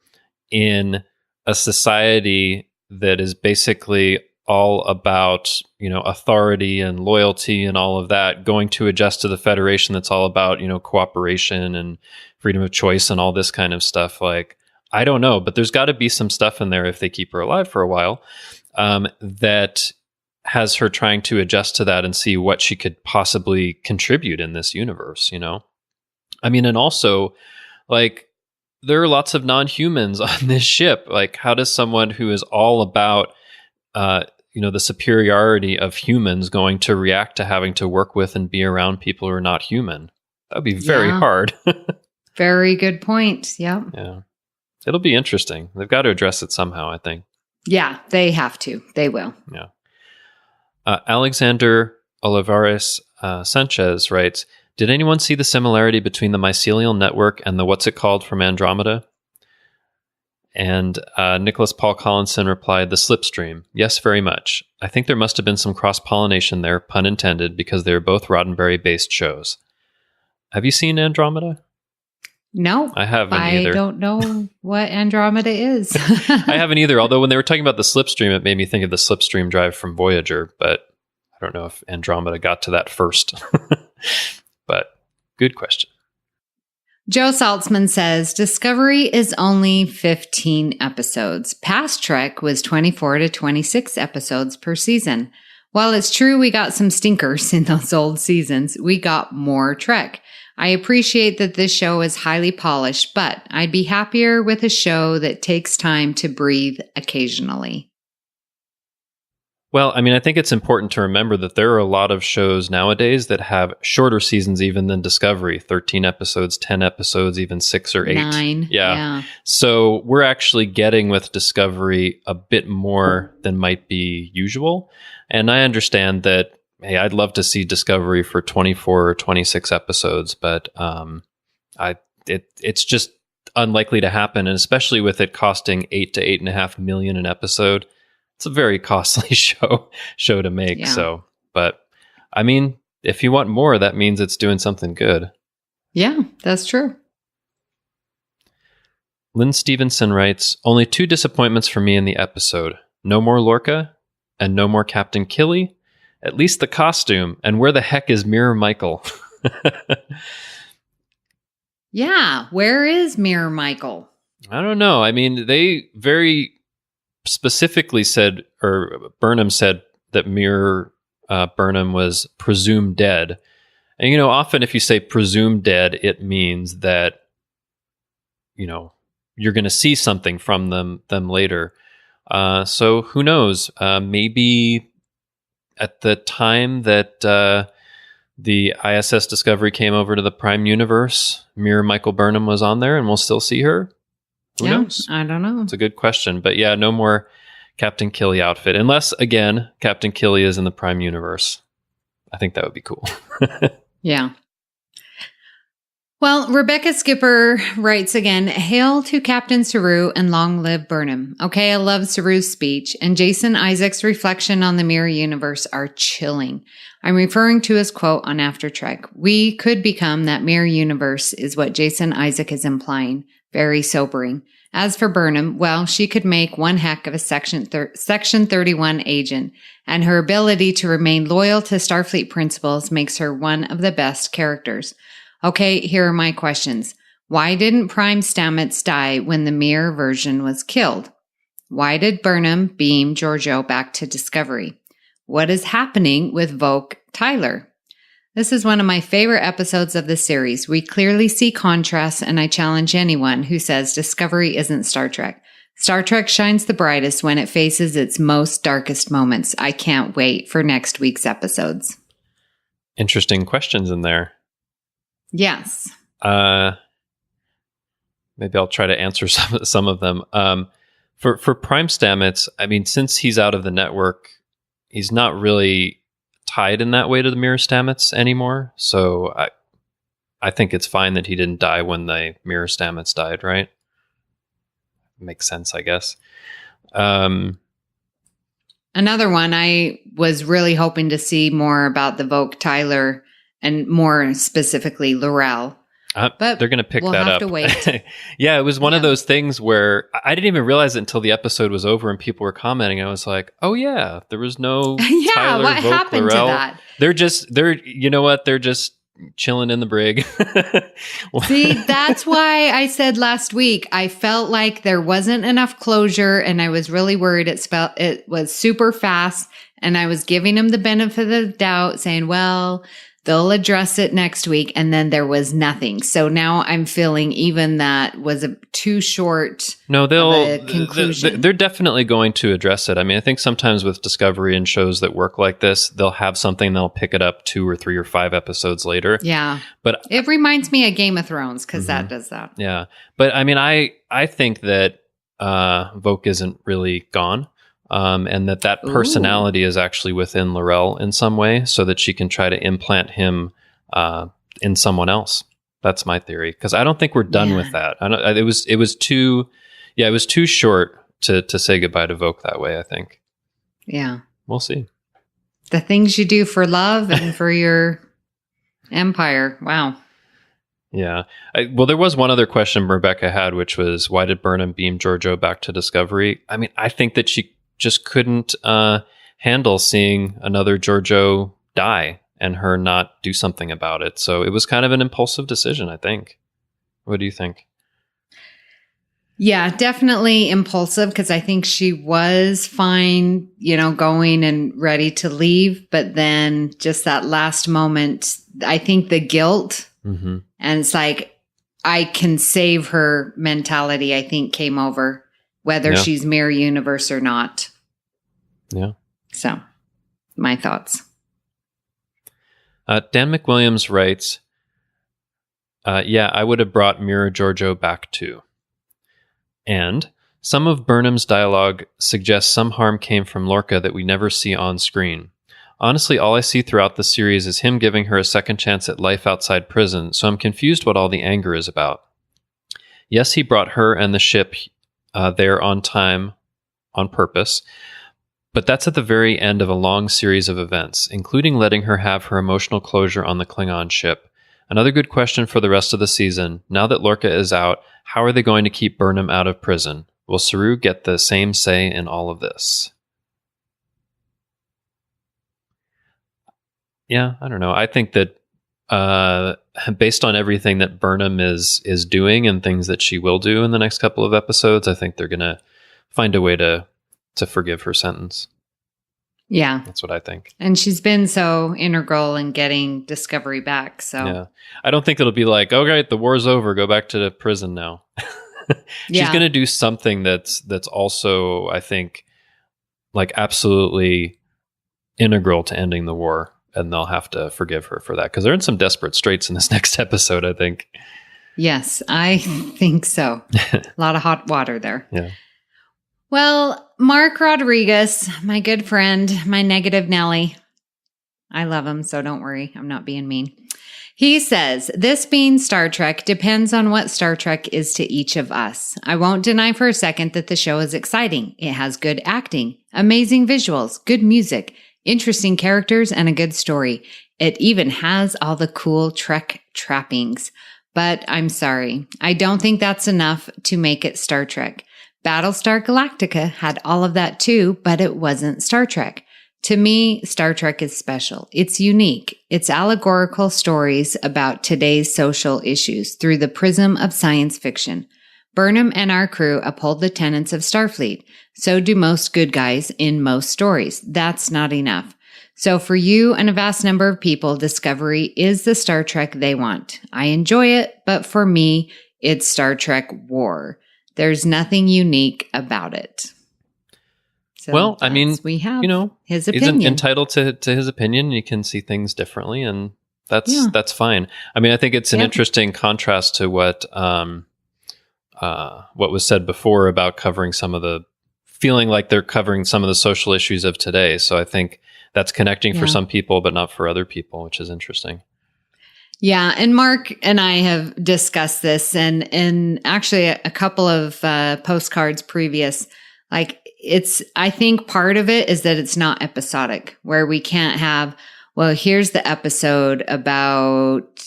in a society that is basically all about, authority and loyalty and all of that, going to adjust to the Federation that's all about, cooperation and freedom of choice and all this kind of stuff. Like, I don't know, but there's got to be some stuff in there if they keep her alive for a while, that has her trying to adjust to that and see what she could possibly contribute in this universe, I mean, and also, like, there are lots of non-humans on this ship. Like, how does someone who is all about, the superiority of humans going to react to having to work with and be around people who are not human? That would be very hard. Very good point. Yeah. Yeah. It'll be interesting. They've got to address it somehow, I think. Yeah, they have to. They will. Yeah. Alexander Olivares Sanchez writes, did anyone see the similarity between the mycelial network and the what's it called from Andromeda? And Nicholas Paul Collinson replied, the slipstream. Yes, very much. I think there must have been some cross-pollination there, pun intended, because they are both Roddenberry-based shows. Have you seen Andromeda? No. I haven't either. I don't know what Andromeda is. I haven't either, although when they were talking about the slipstream, it made me think of the slipstream drive from Voyager, but I don't know if Andromeda got to that first. But good question. Joe Saltzman says, Discovery is only 15 episodes. Past Trek was 24 to 26 episodes per season. While it's true we got some stinkers in those old seasons, we got more Trek. I appreciate that this show is highly polished, but I'd be happier with a show that takes time to breathe occasionally. Well, I mean, I think it's important to remember that there are a lot of shows nowadays that have shorter seasons even than Discovery, 13 episodes, 10 episodes, even 6 or 8. 9. Yeah. So we're actually getting with Discovery a bit more than might be usual. And I understand that, hey, I'd love to see Discovery for 24 or 26 episodes, but it's just unlikely to happen. And especially with it costing $8 to $8.5 million an episode, it's a very costly show to make. Yeah. So, but I mean, if you want more, that means it's doing something good. Yeah, that's true. Lynn Stevenson writes, only 2 disappointments for me in the episode. No more Lorca and no more Captain Killy. At least the costume. And where the heck is Mirror Michael? Yeah, where is Mirror Michael? I don't know. I mean, they very specifically said, or Burnham said, that Mirror Burnham was presumed dead. And, often if you say presumed dead, it means that, you're going to see something from them later. So who knows? Maybe at the time that the ISS Discovery came over to the Prime Universe, Mirror Michael Burnham was on there and we'll still see her? Who knows? I don't know. It's a good question. But yeah, no more Captain Killy outfit. Unless, again, Captain Killy is in the Prime Universe. I think that would be cool. Yeah. Well, Rebecca Skipper writes again, hail to Captain Saru and long live Burnham. Okay, I love Saru's speech, and Jason Isaac's reflection on the mirror universe are chilling. I'm referring to his quote on After Trek. We could become that mirror universe is what Jason Isaac is implying. Very sobering. As for Burnham, well, she could make one heck of a Section 31 agent, and her ability to remain loyal to Starfleet principles makes her one of the best characters. Okay, here are my questions. Why didn't Prime Stamets die when the mirror version was killed? Why did Burnham beam Giorgio back to Discovery? What is happening with Voq Tyler? This is one of my favorite episodes of the series. We clearly see contrasts, and I challenge anyone who says Discovery isn't Star Trek. Star Trek shines the brightest when it faces its most darkest moments. I can't wait for next week's episodes. Interesting questions in there. Yes. Maybe I'll try to answer some of them. For Prime Stamets, I mean, since he's out of the network, he's not really tied in that way to the Mirror Stamets anymore. So I think it's fine that he didn't die when the Mirror Stamets died, right? Makes sense, I guess. Another one, I was really hoping to see more about the Voq Tyler and more specifically L'Rell. But they're going to pick we'll that have up. to wait. Yeah, it was one of Yeah. those things where I didn't even realize it until the episode was over and people were commenting. I was like, oh yeah, there was no Yeah, Tyler, what Vogt, happened to Lorel. that? You know what? They're just chilling in the brig. See, that's why I said last week, I felt like there wasn't enough closure and I was really worried it was super fast. And I was giving them the benefit of the doubt saying, well, they'll address it next week. And then there was nothing. So now I'm feeling even that was a too short No, conclusion. they're definitely going to address it. I mean, I think sometimes with Discovery and shows that work like this, they'll have something, they'll pick it up 2 or 3 or 5 episodes later. Yeah. But it reminds me of Game of Thrones because that does that. yeah. But I mean, I think that Vogue isn't really gone. And that personality is actually within Lorel in some way so that she can try to implant him in someone else. That's my theory. Because I don't think we're done with that. It was too short to say goodbye to Vogue that way, I think. Yeah. We'll see. The things you do for love and for your empire. Wow. Yeah. Well, there was one other question Rebecca had, which was, why did Burnham beam Giorgio back to Discovery? I mean, I think that she just couldn't handle seeing another Giorgio die and her not do something about it. So it was kind of an impulsive decision, I think. What do you think? Yeah, definitely impulsive because I think she was fine, going and ready to leave. But then just that last moment, I think the guilt and it's like, I can save her mentality, I think came over. Whether she's Mirror Universe or not. Yeah. So, my thoughts. Dan McWilliams writes, yeah, I would have brought Mirror Giorgio back too. And some of Burnham's dialogue suggests some harm came from Lorca that we never see on screen. Honestly, all I see throughout the series is him giving her a second chance at life outside prison, so I'm confused what all the anger is about. Yes, he brought her and the ship there on time, on purpose. But that's at the very end of a long series of events, including letting her have her emotional closure on the Klingon ship. Another good question for the rest of the season. Now that Lorca is out, how are they going to keep Burnham out of prison? Will Saru get the same say in all of this? Yeah, I don't know. I think that based on everything that Burnham is doing and things that she will do in the next couple of episodes, I think they're going to find a way to forgive her sentence. Yeah. That's what I think. And she's been so integral in getting Discovery back. So yeah, I don't think it'll be like, okay, the war's over, go back to prison now. She's going to do something that's also, I think, like absolutely integral to ending the war. And they'll have to forgive her for that because they're in some desperate straits in this next episode, I think. Yes, I think so. A lot of hot water there. Yeah. Well, Mark Rodriguez, my good friend, my negative Nelly. I love him, so don't worry. I'm not being mean. He says, this being Star Trek depends on what Star Trek is to each of us. I won't deny for a second that the show is exciting. It has good acting, amazing visuals, good music, interesting characters, and a good story. It even has all the cool Trek trappings. But I'm sorry, I don't think that's enough to make it Star Trek. Battlestar Galactica had all of that too, but it wasn't Star Trek. To me, Star Trek is special. It's unique. It's allegorical stories about today's social issues through the prism of science fiction. Burnham and our crew uphold the tenets of Starfleet. So do most good guys in most stories. That's not enough. So for you and a vast number of people, Discovery is the Star Trek they want. I enjoy it, but for me, it's Star Trek war. There's nothing unique about it. So well, I mean, we have his he's opinion. entitled to his opinion. You can see things differently, and that's fine. I mean, I think it's an interesting contrast to what was said before about covering feeling like they're covering some of the social issues of today. So I think that's connecting for some people, but not for other people, which is interesting. Yeah. And Mark and I have discussed this and actually a couple of postcards previous, I think part of it is that it's not episodic where we can't have, well, here's the episode about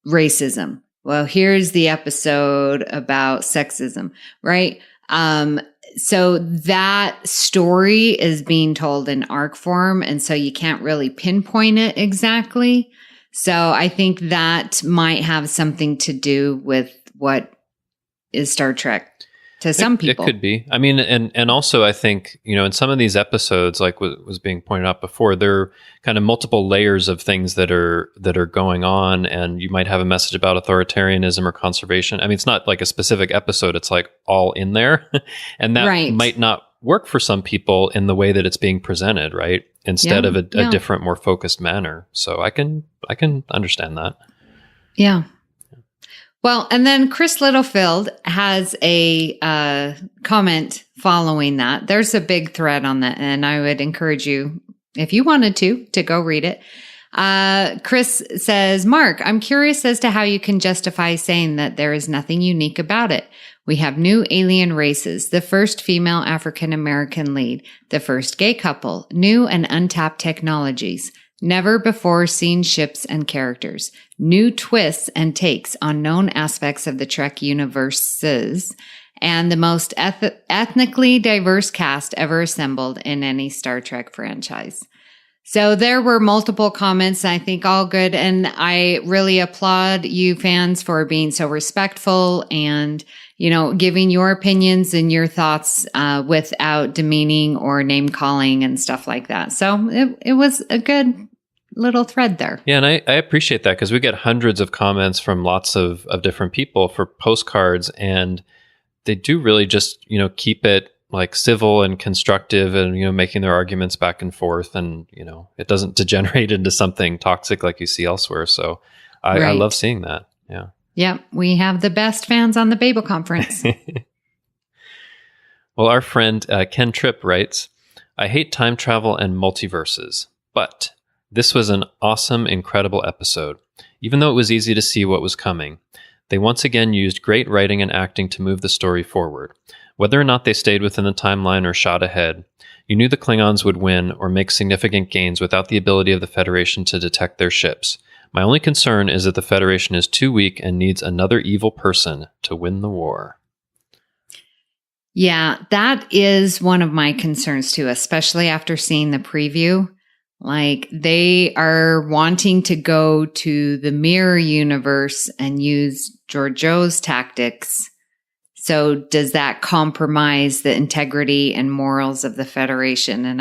racism. Well, here's the episode about sexism, right? So that story is being told in arc form, and so you can't really pinpoint it exactly. So I think that might have something to do with what is Star Trek to some people. It could be. I mean, and also I think, in some of these episodes, like what was being pointed out before, there are kind of multiple layers of things that are going on, and you might have a message about authoritarianism or conservation. I mean, it's not like a specific episode, it's like all in there. And that might not work for some people in the way that it's being presented, right? Instead of a different, more focused manner. So I can understand that. Yeah. Well, and then Chris Littlefield has a comment following that. There's a big thread on that, and I would encourage you, if you wanted to go read it. Chris says, Mark, I'm curious as to how you can justify saying that there is nothing unique about it. We have new alien races, the first female African-American lead, the first gay couple, new and untapped technologies, never before seen ships and characters, new twists and takes on known aspects of the Trek universes, and the most ethnically diverse cast ever assembled in any Star Trek franchise. So there were multiple comments, I think all good. And I really applaud you fans for being so respectful and, giving your opinions and your thoughts without demeaning or name calling and stuff like that. So it was a good little thread there. Yeah, and I appreciate that because we get hundreds of comments from lots of different people for postcards, and they do really just, keep it like civil and constructive and, making their arguments back and forth, and, it doesn't degenerate into something toxic like you see elsewhere. So I love seeing that. Yeah. Yep. We have the best fans on the Babel Conference. Well, our friend Ken Tripp writes, I hate time travel and multiverses, but this was an awesome, incredible episode, even though it was easy to see what was coming. They once again used great writing and acting to move the story forward. Whether or not they stayed within the timeline or shot ahead, you knew the Klingons would win or make significant gains without the ability of the Federation to detect their ships. My only concern is that the Federation is too weak and needs another evil person to win the war. Yeah, that is one of my concerns too, especially after seeing the preview. Like, they are wanting to go to the mirror universe and use Georgiou's tactics. So does that compromise the integrity and morals of the Federation? And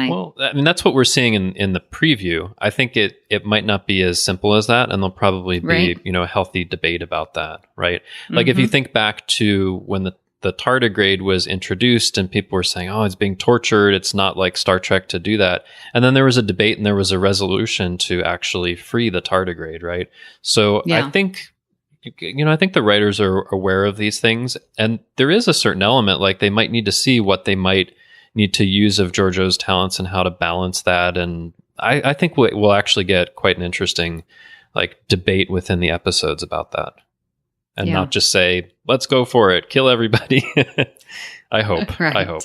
that's what we're seeing in the preview. I think it might not be as simple as that, and there'll probably be a healthy debate about that, right? Like if you think back to when the tardigrade was introduced and people were saying, oh, it's being tortured, it's not like Star Trek to do that. And then there was a debate and there was a resolution to actually free the tardigrade, right? So I think the writers are aware of these things, and there is a certain element, like they might need to see what they might need to use of Georgiou's talents and how to balance that. And I think we'll actually get quite an interesting debate within the episodes about that. And not just say, let's go for it, kill everybody. I hope. Right. I hope.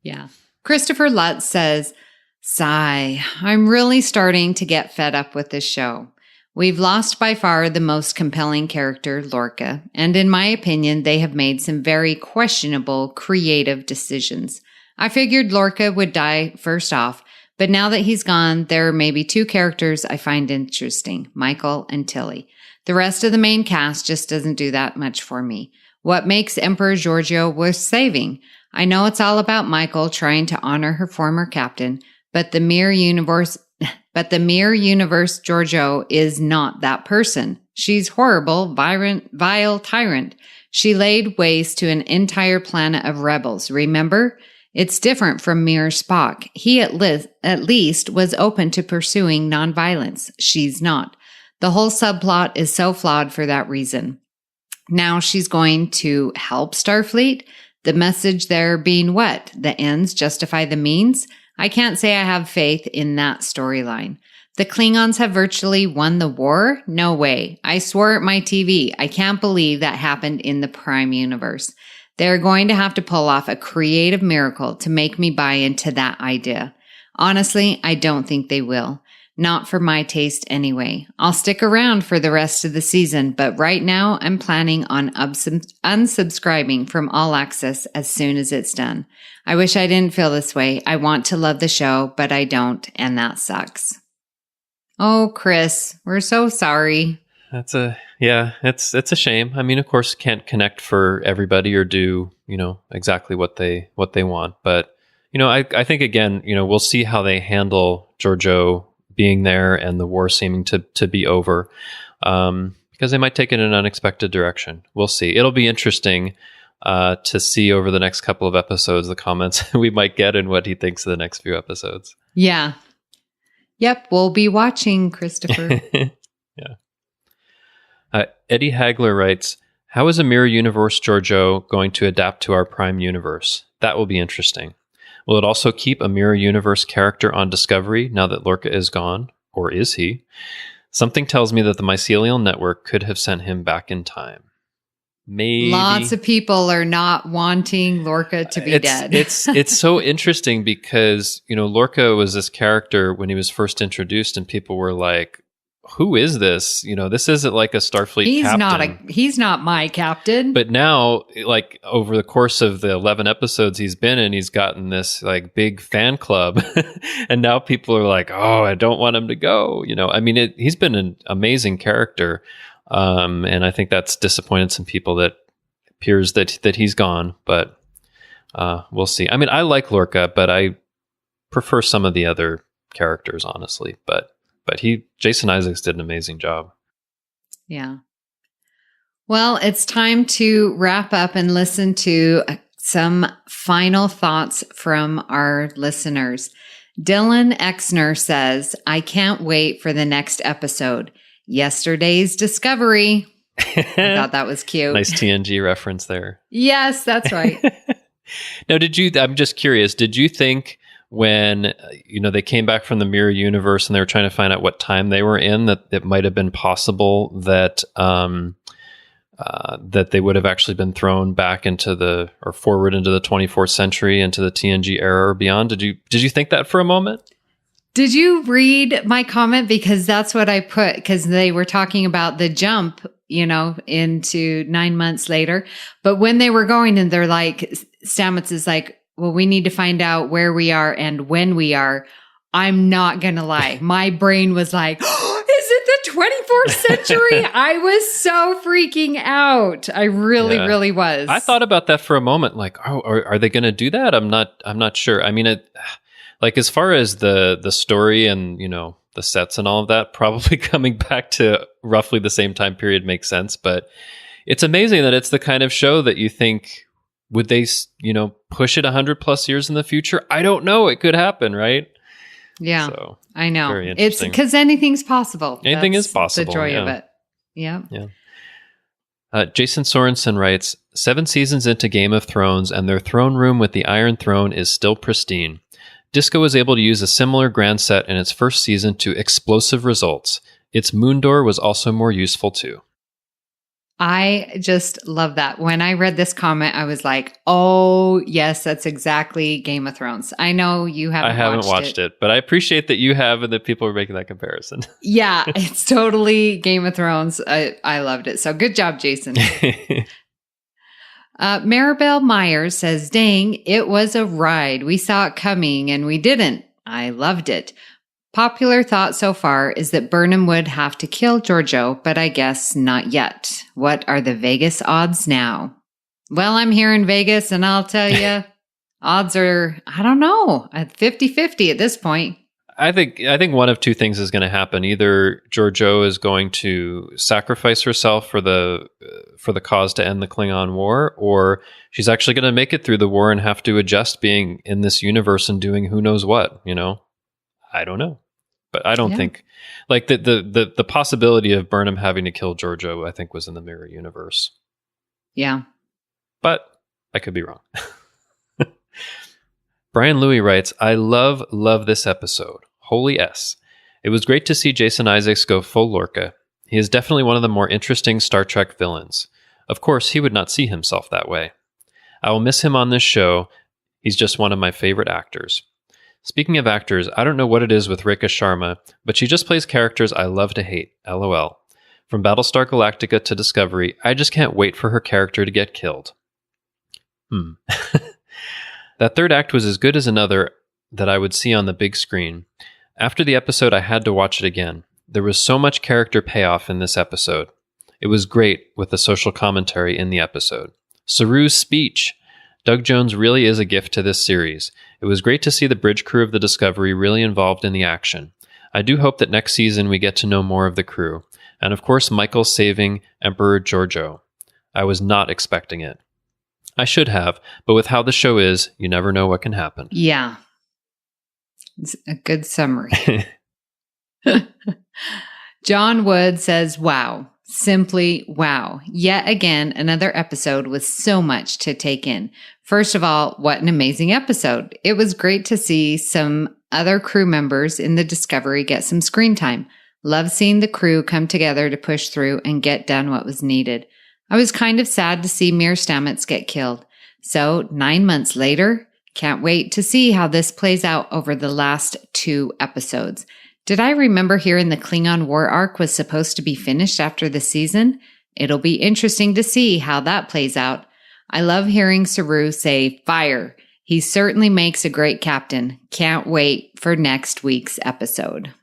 Yeah. Christopher Lutz says, sigh, I'm really starting to get fed up with this show. We've lost by far the most compelling character, Lorca, and in my opinion, they have made some very questionable creative decisions. I figured Lorca would die first off, but now that he's gone, there are maybe two characters I find interesting, Michael and Tilly. The rest of the main cast just doesn't do that much for me. What makes Emperor Georgiou worth saving? I know it's all about Michael trying to honor her former captain, but the mirror universe Georgiou is not that person. She's horrible, vile tyrant. She laid waste to an entire planet of rebels, remember? It's different from Mirror Spock. He at least was open to pursuing nonviolence. She's not. The whole subplot is so flawed for that reason. Now she's going to help Starfleet? The message there being what? The ends justify the means? I can't say I have faith in that storyline. The Klingons have virtually won the war? No way. I swore at my TV. I can't believe that happened in the Prime universe. They're going to have to pull off a creative miracle to make me buy into that idea. Honestly, I don't think they will. Not for my taste anyway. I'll stick around for the rest of the season, but right now I'm planning on unsubscribing from All Access as soon as it's done. I wish I didn't feel this way. I want to love the show, but I don't, and that sucks. Oh, Chris, we're so sorry. It's a shame. I mean, of course, can't connect for everybody or do, exactly what they want. But, I think again, we'll see how they handle Georgiou being there and the war seeming to be over, because they might take it in an unexpected direction. We'll see. It'll be interesting to see over the next couple of episodes the comments we might get and what he thinks of the next few episodes. Yeah. Yep, we'll be watching, Christopher. Yeah. Eddie Hagler writes, how is a mirror universe Georgiou going to adapt to our prime universe? That will be interesting. Will it also keep a mirror universe character on Discovery now that Lorca is gone? Or is he? Something tells me that the Mycelial Network could have sent him back in time. Maybe. Lots of people are not wanting Lorca to be dead. It's so interesting because, Lorca was this character when he was first introduced and people were like, who is this? This isn't like a Starfleet captain. He's not my captain. But now, like over the course of the 11 episodes he's been in, he's gotten this like big fan club. And now people are like, oh, I don't want him to go. He's been an amazing character. And I think that's disappointed some people that it appears that he's gone, but we'll see. I mean, I like Lorca, but I prefer some of the other characters, honestly. But Jason Isaacs did an amazing job. Yeah. Well, it's time to wrap up and listen to some final thoughts from our listeners. Dylan Exner says, I can't wait for the next episode. Yesterday's Discovery. I thought that was cute. Nice TNG reference there. Yes, that's right. Now, I'm just curious, did you think when, they came back from the mirror universe and they were trying to find out what time they were in, that it might have been possible that that they would have actually been thrown back or forward into the 24th century, into the TNG era or beyond? Did you think that for a moment? Did you read my comment? Because that's what I put, because they were talking about the jump, into 9 months later. But when they were going and they're like, Stamets is like, well, we need to find out where we are and when we are. I'm not going to lie. My brain was like, oh, is it the 24th century? I was so freaking out. I really, really was. I thought about that for a moment. Like, oh, are they going to do that? I'm not sure. I mean, like as far as the story and, the sets and all of that, probably coming back to roughly the same time period makes sense. But it's amazing that it's the kind of show that you think, would they, push it 100+ years in the future? I don't know. It could happen, right? Yeah, so, I know. Very It's because anything's possible. Anything is possible. The joy of it. Yeah. Yeah. Jason Sorensen writes, 7 seasons into Game of Thrones and their throne room with the Iron Throne is still pristine. Disco was able to use a similar grand set in its first season to explosive results. Its moon door was also more useful too. I just love that. When I read this comment, I was like, oh, yes, that's exactly Game of Thrones. I know you haven't watched it. I haven't watched it, but I appreciate that you have and that people are making that comparison. Yeah, it's totally Game of Thrones. I loved it. So good job, Jason. Maribel Myers says, dang, it was a ride. We saw it coming and we didn't. I loved it. Popular thought so far is that Burnham would have to kill Georgiou, but I guess not yet. What are the Vegas odds now? Well, I'm here in Vegas and I'll tell you, odds are, I don't know, at 50-50 at this point. I think one of two things is going to happen. Either Georgiou is going to sacrifice herself for the cause to end the Klingon War, or she's actually going to make it through the war and have to adjust being in this universe and doing who knows what, I don't know. But I don't think like the possibility of Burnham having to kill Georgiou, I think, was in the mirror universe. Yeah. But I could be wrong. Brian Louie writes, I love this episode. Holy S. It was great to see Jason Isaacs go full Lorca. He is definitely one of the more interesting Star Trek villains. Of course, he would not see himself that way. I will miss him on this show. He's just one of my favorite actors. Speaking of actors, I don't know what it is with Rekha Sharma, but she just plays characters I love to hate. LOL. From Battlestar Galactica to Discovery, I just can't wait for her character to get killed. That third act was as good as another that I would see on the big screen. After the episode, I had to watch it again. There was so much character payoff in this episode. It was great with the social commentary in the episode. Saru's speech. Doug Jones really is a gift to this series. It was great to see the bridge crew of the Discovery really involved in the action. I do hope that next season we get to know more of the crew. And of course, Michael saving Emperor Giorgio. I was not expecting it. I should have, but with how the show is, you never know what can happen. Yeah. It's a good summary. John Wood says, wow. Simply wow. Yet again, another episode with so much to take in. First of all, what an amazing episode. It was great to see some other crew members in the Discovery get some screen time. Love seeing the crew come together to push through and get done what was needed. I was kind of sad to see Mir Stamets get killed. So 9 months later, can't wait to see how this plays out over the last 2 episodes. Did I remember hearing the Klingon war arc was supposed to be finished after the season? It'll be interesting to see how that plays out. I love hearing Saru say, fire. He certainly makes a great captain. Can't wait for next week's episode.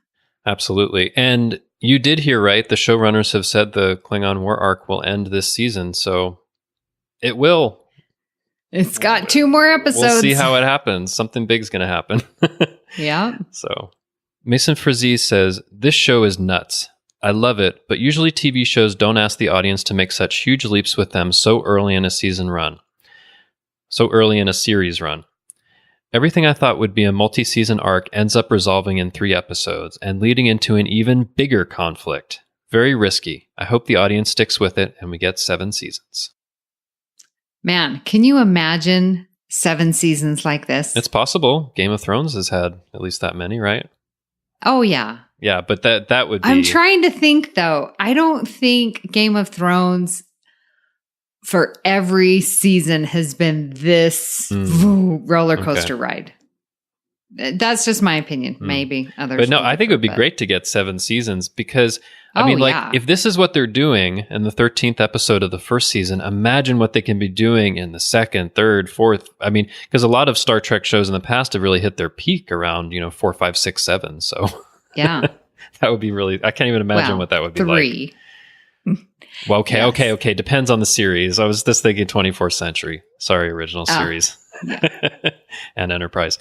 Absolutely. And you did hear right. The showrunners have said the Klingon war arc will end this season, so it will. It's got 2 more episodes. We'll see how it happens. Something big's going to happen. Yeah. So Mason Frazee says, this show is nuts. I love it, but usually TV shows don't ask the audience to make such huge leaps with them so early in a season run. So early in a series run. Everything I thought would be a multi-season arc ends up resolving in 3 episodes and leading into an even bigger conflict. Very risky. I hope the audience sticks with it and we get 7 seasons. Man, can you imagine 7 seasons like this? It's possible. Game of Thrones has had at least that many, right? Oh, yeah. Yeah, but that would be... I'm trying to think, though. I don't think Game of Thrones for every season has been this roller coaster ride. That's just my opinion. Maybe others. But no, I think it would be great to get 7 seasons because, yeah. if this is what they're doing in the 13th episode of the first season, imagine what they can be doing in the 2nd, 3rd, 4th. I mean, because a lot of Star Trek shows in the past have really hit their peak around, 4, 5, 6, 7. So yeah, that would be really, I can't even imagine what that would be 3. Like. Well, okay, Yes. okay. Depends on the series. I was just thinking 24th Century. Sorry, original series. Yeah. And Enterprise.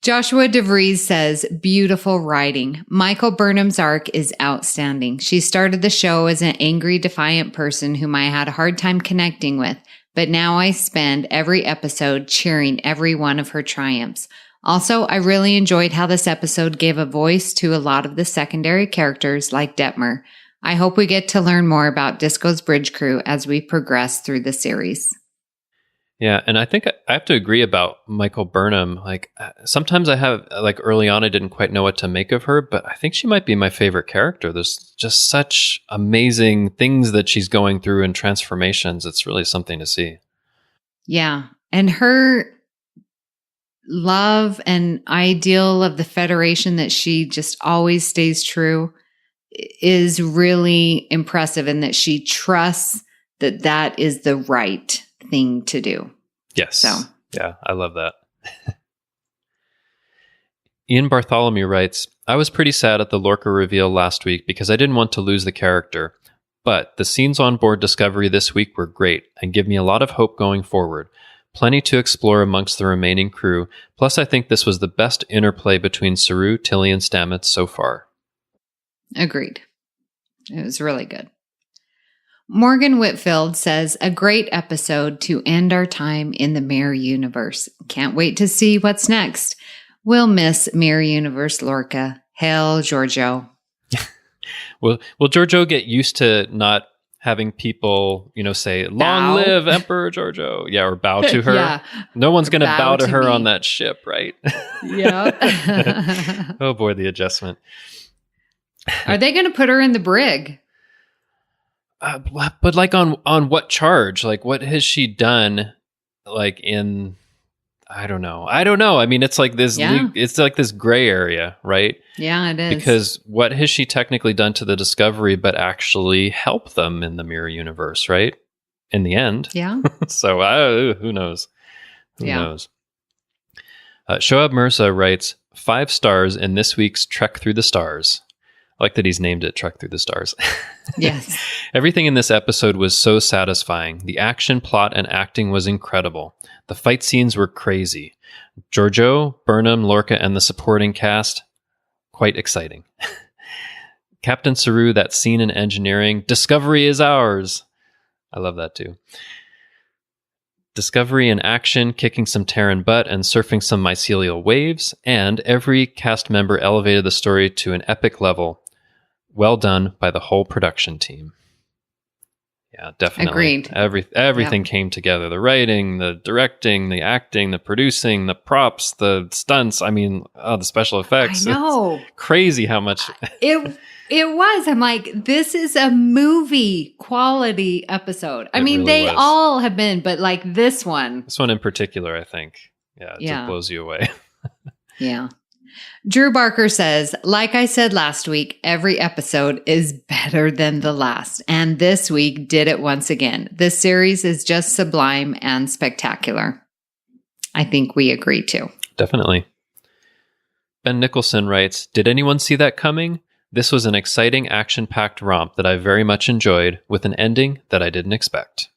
Joshua DeVries says, beautiful writing. Michael Burnham's arc is outstanding. She started the show as an angry, defiant person whom I had a hard time connecting with, but now I spend every episode cheering every one of her triumphs. Also, I really enjoyed how this episode gave a voice to a lot of the secondary characters like Detmer. I hope we get to learn more about Disco's bridge crew as we progress through the series. Yeah, and I think I have to agree about Michael Burnham. Like, sometimes I have, early on, I didn't quite know what to make of her, but I think she might be my favorite character. There's just such amazing things that she's going through and transformations. It's really something to see. Yeah. And her love and ideal of the Federation that she just always stays true is really impressive, and that she trusts that that is the right thing to do. Yes. So yeah, I love that. Ian Bartholomew writes, I was pretty sad at the Lorca reveal last week because I didn't want to lose the character, but the scenes on board Discovery this week were great and give me a lot of hope going forward. Plenty to explore amongst the remaining crew. Plus, I think this was the best interplay between Saru, Tilly, and Stamets so far. Agreed. It was really good. Morgan Whitfield says, a great episode to end our time in the Mirror Universe. Can't wait to see what's next. We'll miss Mirror Universe Lorca. Hail, Giorgio. Will Giorgio get used to not having people, say, long bow. Live Emperor Giorgio? Yeah, or bow to her. Yeah. No one's going to bow to her me. on that ship, right? Yeah. Oh boy, the adjustment. Are they going to put her in the brig? But on what charge? What has she done? In I don't know. I mean, it's like this. Yeah. It's like this gray area, right? Yeah, it is. Because what has she technically done to the Discovery, but actually help them in the mirror universe, right? In the end. Yeah. So who knows? Who knows? Shoaib Mirza writes 5 stars in this week's Trek Through the Stars. I like that he's named it Trek Through the Stars. Yes. Everything in this episode was so satisfying. The action, plot, and acting was incredible. The fight scenes were crazy. Giorgio, Burnham, Lorca, and the supporting cast, quite exciting. Captain Saru, that scene in engineering, Discovery is ours. I love that too. Discovery in action, kicking some Terran butt and surfing some mycelial waves, and every cast member elevated the story to an epic level. Well done by the whole production team. Yeah, definitely. Agreed. Everything came together. The writing, the directing, the acting, the producing, the props, the stunts. I mean, the special effects. I know. It's crazy how much. It was. I'm like, this is a movie quality episode. I mean, really they was. all have been, but like this one. This one in particular, I think. Yeah, it just blows you away. Yeah. Drew Barker says, like I said last week, every episode is better than the last. And this week did it once again. This series is just sublime and spectacular. I think we agree too. Definitely. Ben Nicholson writes, did anyone see that coming? This was an exciting action-packed romp that I very much enjoyed with an ending that I didn't expect.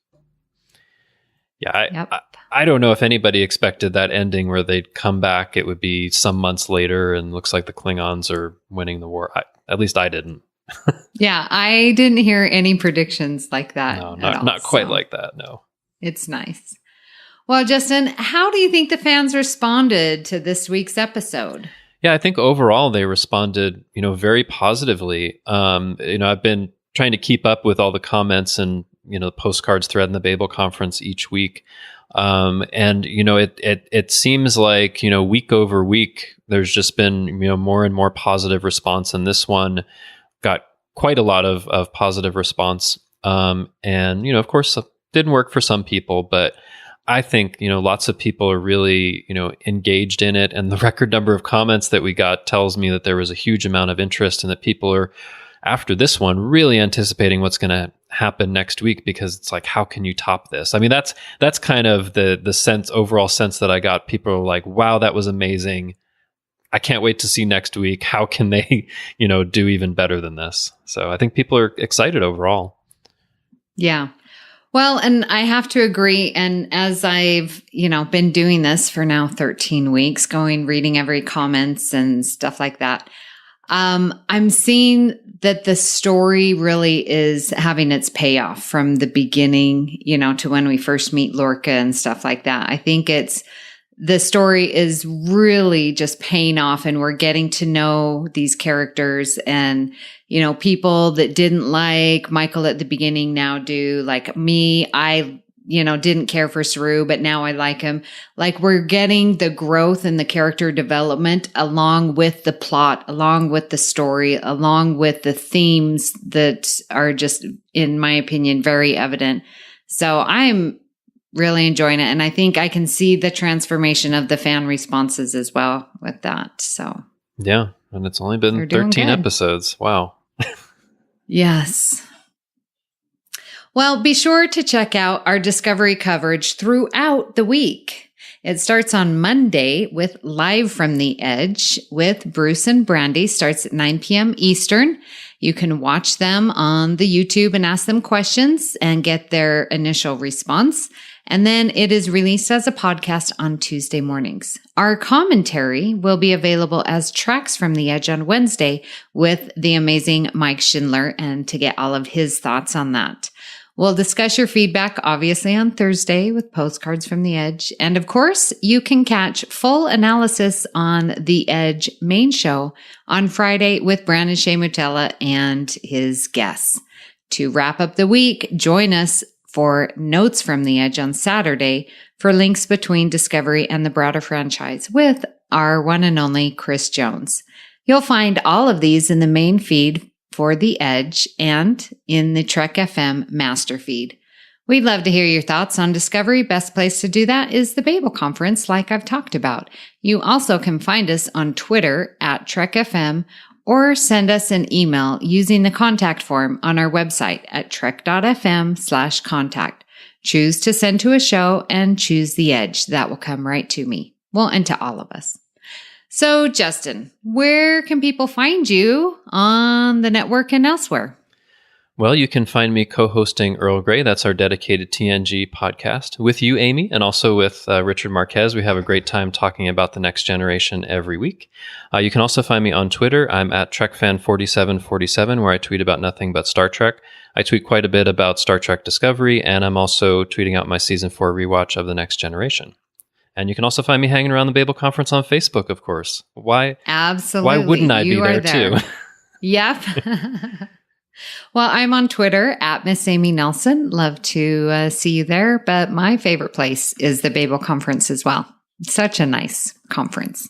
Yeah, I don't know if anybody expected that ending where they'd come back. It would be some months later and looks like the Klingons are winning the war. At least I didn't. Yeah, I didn't hear any predictions like that. No, not quite like that. No. It's nice. Well, Justin, how do you think the fans responded to this week's episode? Yeah, I think overall they responded, very positively. I've been trying to keep up with all the comments and, the Postcards thread in the Babel conference each week. It seems like, week over week, there's just been, more and more positive response. And this one got quite a lot of positive response. Of course, it didn't work for some people, but I think, lots of people are really, engaged in it. And the record number of comments that we got tells me that there was a huge amount of interest and that people are, after this one, really anticipating what's going to happen next week, because it's like, how can you top this? I mean, that's kind of the overall sense that I got. People are like, wow, that was amazing. I can't wait to see next week. How can they, do even better than this? So I think people are excited overall. Yeah. Well, and I have to agree. And as I've, been doing this for now 13 weeks, reading every comments and stuff like that, I'm seeing that the story really is having its payoff from the beginning, to when we first meet Lorca and stuff like that. I think the story is really just paying off, and we're getting to know these characters, and, people that didn't like Michael at the beginning now do. Like me, I didn't care for Saru, but now I like him. Like, we're getting the growth and the character development along with the plot, along with the story, along with the themes that are just, in my opinion, very evident. So I'm really enjoying it. And I think I can see the transformation of the fan responses as well with that. So yeah. And it's only been 13 episodes. Wow. Yes. Well, be sure to check out our Discovery coverage throughout the week. It starts on Monday with Live from the Edge with Bruce and Brandy. Starts at 9 p.m. Eastern. You can watch them on the YouTube and ask them questions and get their initial response. And then it is released as a podcast on Tuesday mornings. Our commentary will be available as Tracks from the Edge on Wednesday with the amazing Mike Schindler, and to get all of his thoughts on that. We'll discuss your feedback, obviously, on Thursday with Postcards from the Edge. And of course, you can catch full analysis on the Edge main show on Friday with Brandon Shea Mutella and his guests. To wrap up the week, join us for Notes from the Edge on Saturday for links between Discovery and the broader franchise with our one and only Chris Jones. You'll find all of these in the main feed for The Edge and in the Trek FM master feed. We'd love to hear your thoughts on Discovery. Best place to do that is the Babel Conference, like I've talked about. You also can find us on Twitter at TrekFM or send us an email using the contact form on our website at trek.fm/contact. Choose to send to a show and choose the Edge. That will come right to me. Well, and to all of us. So, Justin, where can people find you on the network and elsewhere? Well, you can find me co-hosting Earl Grey. That's our dedicated TNG podcast with you, Amy, and also with Richard Marquez. We have a great time talking about the next generation every week. You can also find me on Twitter. I'm at TrekFan4747, where I tweet about nothing but Star Trek. I tweet quite a bit about Star Trek Discovery, and I'm also tweeting out my Season 4 rewatch of The Next Generation. And you can also find me hanging around the Babel Conference on Facebook, of course. Why? Absolutely. Why wouldn't I be there too? Yep. Well, I'm on Twitter at Miss Amy Nelson. Love to see you there. But my favorite place is the Babel Conference as well. Such a nice conference.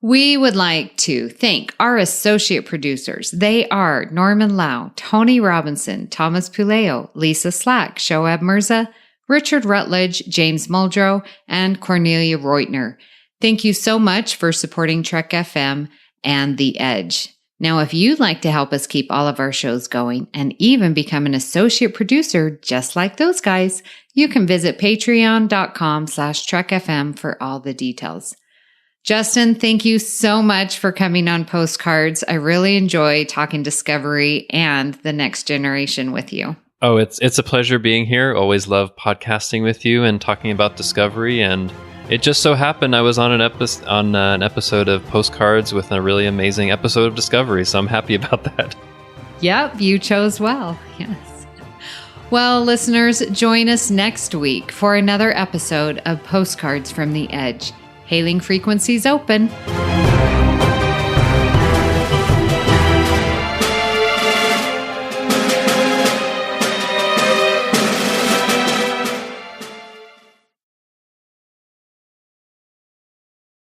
We would like to thank our associate producers. They are Norman Lau, Tony Robinson, Thomas Puleo, Lisa Slack, Shoaib Mirza, Richard Rutledge, James Muldrow, and Cornelia Reutner. Thank you so much for supporting Trek FM and The Edge. Now, if you'd like to help us keep all of our shows going and even become an associate producer just like those guys, you can visit patreon.com/trekfm for all the details. Justin, thank you so much for coming on Postcards. I really enjoy talking Discovery and the Next Generation with you. Oh, it's a pleasure being here. Always love podcasting with you and talking about Discovery. And it just so happened I was on an episode of Postcards with a really amazing episode of Discovery, so I'm happy about that. Yep, you chose well. Yes. Well, listeners, join us next week for another episode of Postcards from the Edge. Hailing frequencies open.